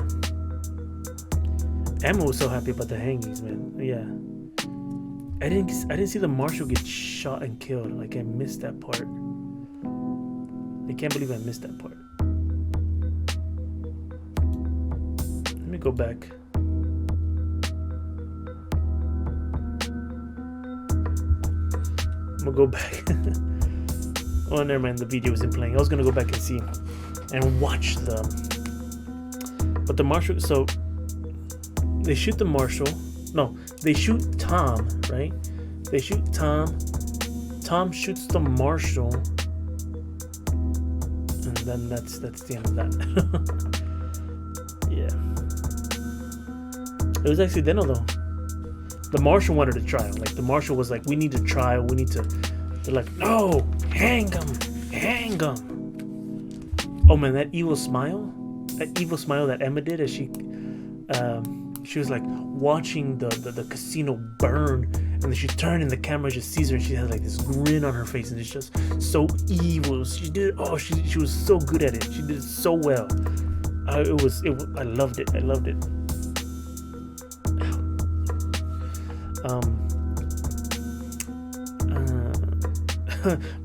Emma was so happy about the hangings, man. Yeah. I didn't see the marshal get shot and killed. Like, I missed that part. I can't believe I missed that part. Let me go back. I'm gonna go back. Oh, never mind. The video wasn't playing. I was gonna go back and see and watch them. But the marshal. So they shoot the marshal. No, they shoot Tom. Right? They shoot Tom. Tom shoots the marshal. And then that's the end of that. Yeah. It was accidental though. The marshal wanted a trial. Like, the marshal was like, we need a trial. We need to. They're like, no, hang him. Oh man, that evil smile that Emma did as she was like watching the casino burn, and then she turned and the camera just sees her and she has like this grin on her face and it's just so evil. She did it. Oh, she was so good at it. She did it so well. I loved it.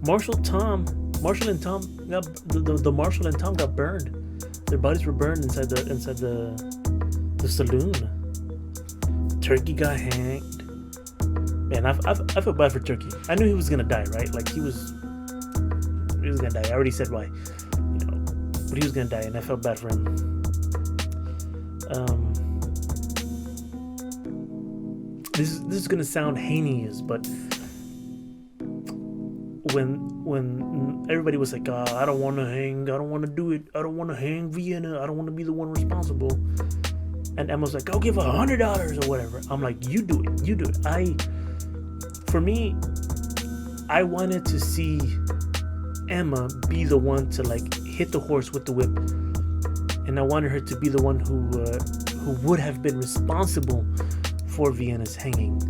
Marshall and Tom got the Marshall and Tom got burned. Their bodies were burned inside the saloon. Turkey got hanged. Man, I felt bad for Turkey. I knew he was gonna die, right? Like he was gonna die. I already said why, but he was gonna die, and I felt bad for him. This is gonna sound heinous, but when everybody was like, I don't want to hang, I don't want to do it, I don't want to hang Vienna, I don't want to be the one responsible, and Emma's like, I'll give $100 or whatever. I'm like, you do it. For me, I wanted to see Emma be the one to like hit the horse with the whip, and I wanted her to be the one who would have been responsible for Vienna's hanging,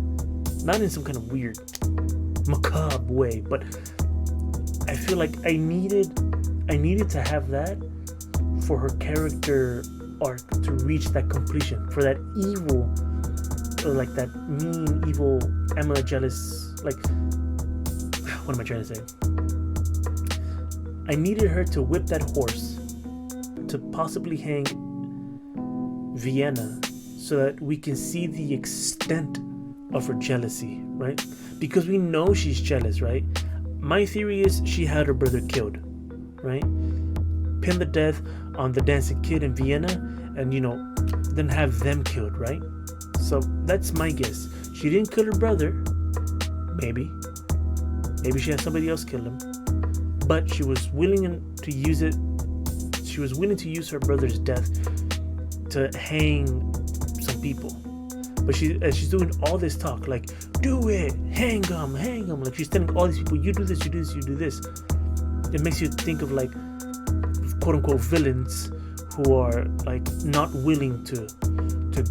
not in some kind of weird macabre way, but I feel like I needed to have that for her character arc to reach that completion, for that evil, or like that mean evil Emma jealous, like, what am I trying to say? I needed her to whip that horse to possibly hang Vienna so that we can see the extent of her jealousy, right? Because we know she's jealous, right? My theory is she had her brother killed, right? Pin the death on the dancing kid in Vienna, and then have them killed, right? So that's my guess. She didn't kill her brother. Maybe she had somebody else kill him, but she was willing to use it. She was willing to use her brother's death to hang some people. But she's doing all this talk, like, do it, hang them. Like, she's telling all these people, you do this, you do this, you do this. It makes you think of, like, quote unquote villains who are like not willing to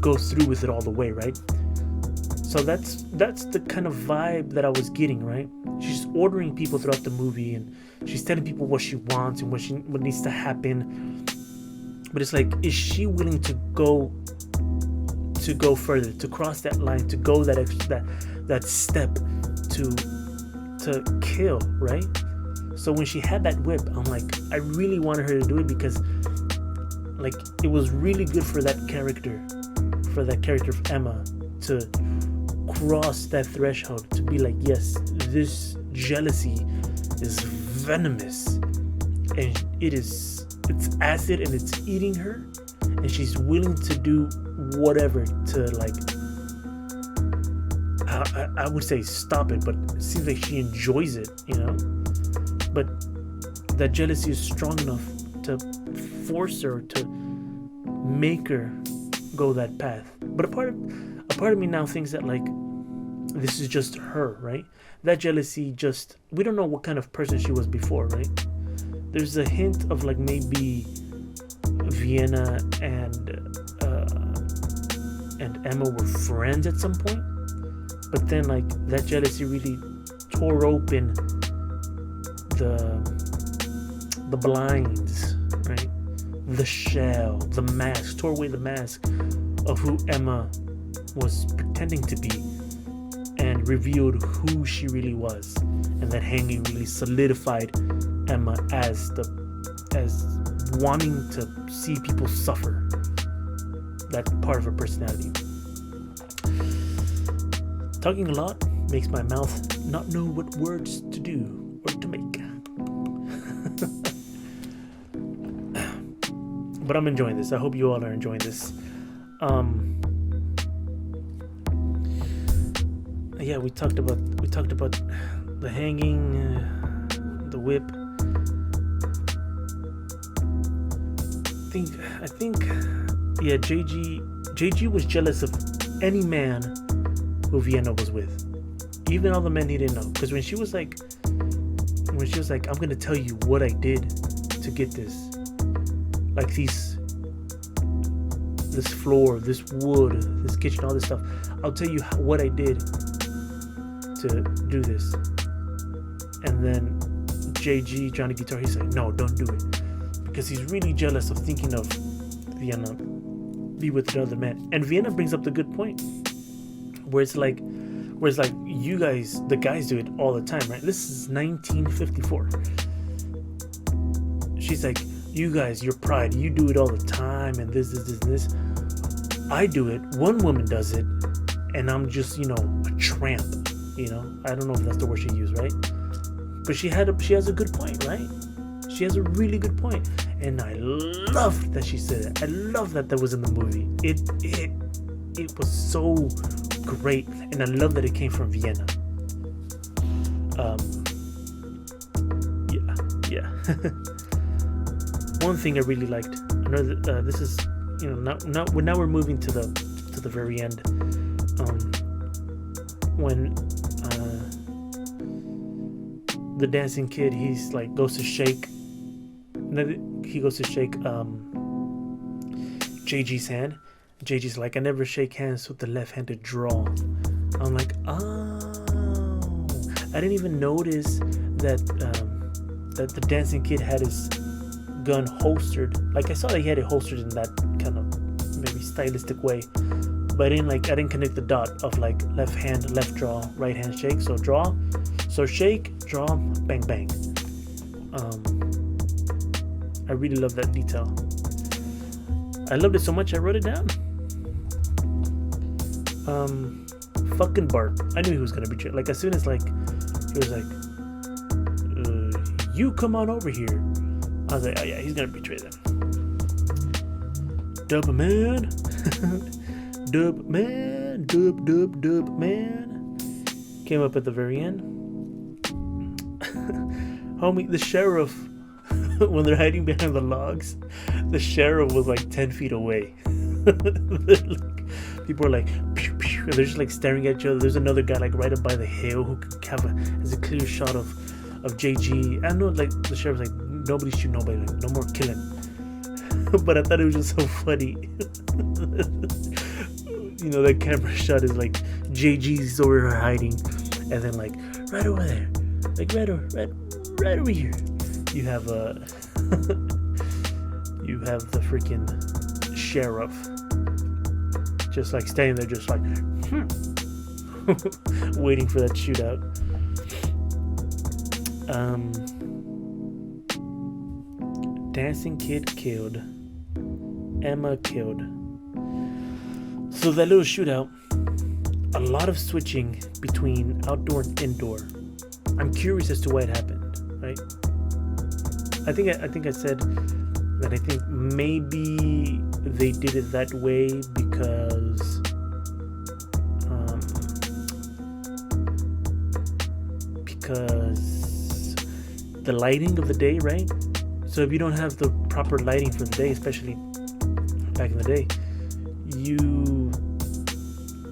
go through with it all the way, right? So that's the kind of vibe that I was getting, right? She's ordering people throughout the movie, and she's telling people what she wants and what needs to happen. But it's like, is she willing to go further, to cross that line, to go that step to kill, right? So when she had that whip, I'm like, I really wanted her to do it, because like it was really good for that character of Emma to cross that threshold, to be like, yes, this jealousy is venomous, and it's acid, and it's eating her, and she's willing to do whatever to, like, I would say stop it, but it seems like she enjoys it, but that jealousy is strong enough to force her, to make her go that path. But a part of me now thinks that, like, this is just her, right? That jealousy we don't know what kind of person she was before, right? There's a hint of, like, maybe Vienna and Emma were friends at some point, but then, like, that jealousy really tore open the blinds, right? The shell, the mask, tore away the mask of who Emma was pretending to be, and revealed who she really was. And that hanging really solidified Emma as wanting to see people suffer. That part of her personality. Talking a lot makes my mouth not know what words to do or to make. But I'm enjoying this. I hope you all are enjoying this. Yeah, we talked about the hanging, the whip. I think yeah, JG was jealous of any man who Vienna was with, even all the men he didn't know. Because when she was like, I'm gonna tell you what I did to get this, like this floor, this wood, this kitchen, all this stuff. I'll tell you what I did to do this. And then JG, Johnny Guitar, he's like, no, don't do it, because he's really jealous of thinking of Vienna be with another man. And Vienna brings up the good point, where it's like you guys, the guys, do it all the time, right? This is 1954. She's like, you guys, your pride, you do it all the time, and this. I do it. One woman does it. and I'm just, a tramp. I don't know if that's the word she used, right? But she has a good point, right? She has a really good point, and I love that she said it. I love that was in the movie. It was so great, and I love that it came from Vienna. Yeah. One thing I really liked. Another. This is, now we're moving to the very end. When the dancing kid, he's like goes to shake JG's hand. JG's like, I never shake hands with the left-handed draw. I'm like, oh, I didn't even notice that that the dancing kid had his gun holstered. Like, I saw that he had it holstered in that kind of maybe stylistic way, but I didn't connect the dot of like left hand, left draw, right hand shake. So draw, so shake, draw, bang bang. I really love that detail. I loved it so much I wrote it down. Fucking Bart. I knew he was gonna betray. Like, as soon as like he was like, you come on over here, I was like, oh yeah, he's gonna betray them. Dub man. Dub man. Dub man. Came up at the very end. Homie, the sheriff, when they're hiding behind the logs, the sheriff was like 10 feet away. People are like, pew, pew, and they're just like staring at each other. There's another guy like right up by the hill who has a clear shot of JG. I know, like, the sheriff's like, nobody shoot nobody, like, no more killing. But I thought it was just so funny. That camera shot is like JG's over here hiding, and then like right over there, like right over here, you have the freaking sheriff just like standing there, just like waiting for that shootout. Dancing kid killed. Emma killed. So that little shootout, a lot of switching between outdoor and indoor. I'm curious as to why it happened, right? I think I said that I think maybe they did it that way because the lighting of the day, right? So if you don't have the proper lighting for the day, especially back in the day,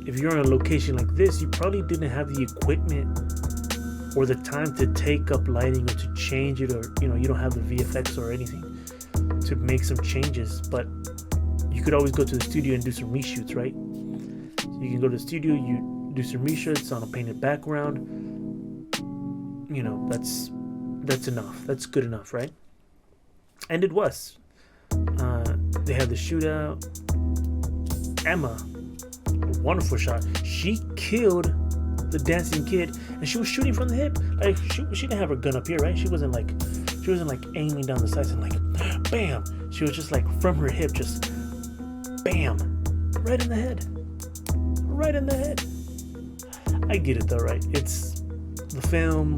if you're on a location like this, you probably didn't have the equipment or the time to take up lighting or to change it, or you don't have the VFX or anything to make some changes. But you could always go to the studio and do some reshoots, right? So you can go to the studio, you do some reshoots on a painted background. That's enough. That's good enough, right? And it was. They had the shootout. Emma, a wonderful shot. She killed the dancing kid, and she was shooting from the hip. Like, she didn't have her gun up here, right? She wasn't like aiming down the sides and like bam. She was just like from her hip, just bam, right in the head. Right in the head. I get it though, right? It's the film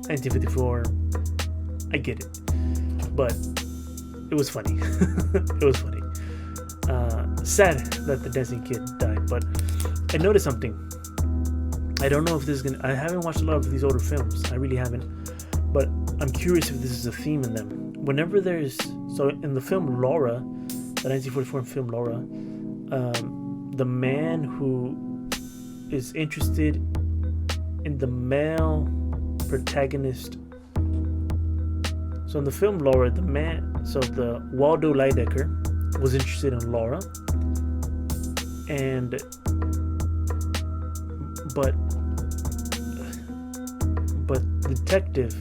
1954. I get it, but it was funny. It was funny. Sad that the dancing kid died, but I noticed something. I don't know if this is gonna. I haven't watched a lot of these older films. I really haven't, but I'm curious if this is a theme in them. Whenever so in the film Laura, the 1944 film Laura, the man who is interested in the male protagonist. So in the film Laura, the Waldo Lydecker was interested in Laura, but the detective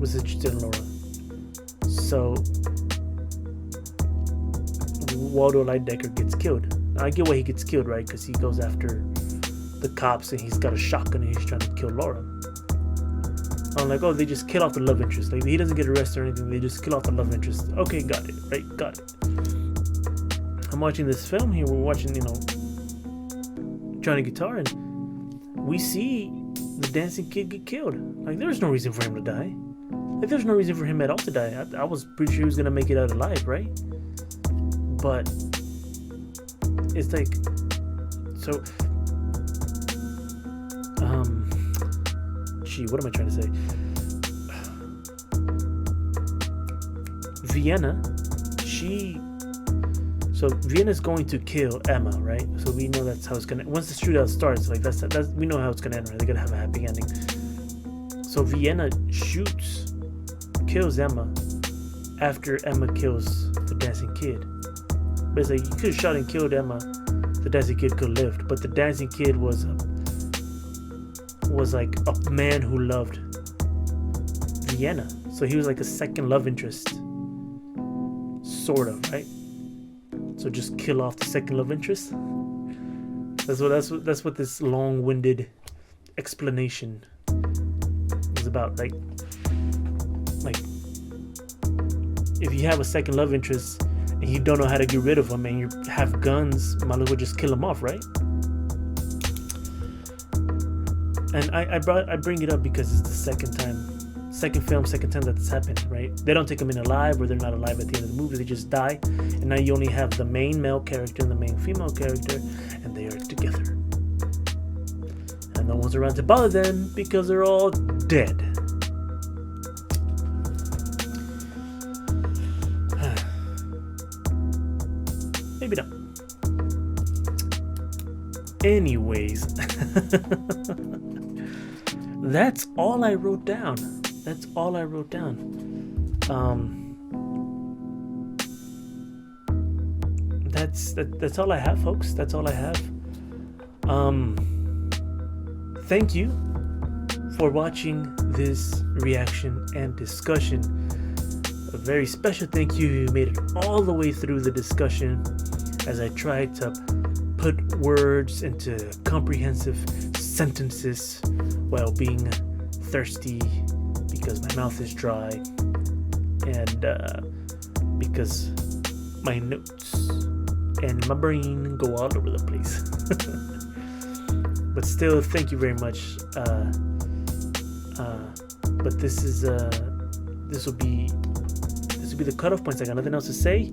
was interested in Laura. So Waldo Lydecker gets killed. Now, I get why he gets killed, right? Because he goes after the cops and he's got a shotgun and he's trying to kill Laura. I'm like, oh, they just kill off the love interest. Like, he doesn't get arrested or anything. They just kill off the love interest. Okay, got it. Right, got it. I'm watching this film here. We're watching, Johnny Guitar, and we see the dancing kid get killed. Like, there's no reason for him to die. Like, there's no reason for him at all to die. I was pretty sure he was gonna make it out alive, right? But it's like, so, gee, what am I trying to say? Vienna, so Vienna's going to kill Emma, right? So we know that's how it's gonna. Once the shootout starts, like that's we know how it's gonna end, right? They're gonna have a happy ending. So Vienna kills Emma after Emma kills the dancing kid. Basically, you could have shot and killed Emma. The dancing kid could have lived, but the dancing kid was like a man who loved Vienna. So he was like a second love interest, sort of, right? So just kill off the second love interest. That's what this long-winded explanation is about. Like if you have a second love interest and you don't know how to get rid of them and you have guns, might as well just kill them off, right? And I bring it up because it's the second time that this happened, right? They don't take them in alive, or they're not alive at the end of the movie. They just die, and now you only have the main male character and the main female character, and they are together, and no one's around to bother them because they're all dead. Maybe not. Anyways, that's all I wrote down. That's all I wrote down. That's all I have, folks. That's all I have. Thank you for watching this reaction and discussion. A very special thank you. You made it all the way through the discussion as I tried to put words into comprehensive sentences while being thirsty because my mouth is dry and because my notes and my brain go all over the place. But still, thank you very much. But this will be the cutoff points. I got nothing else to say.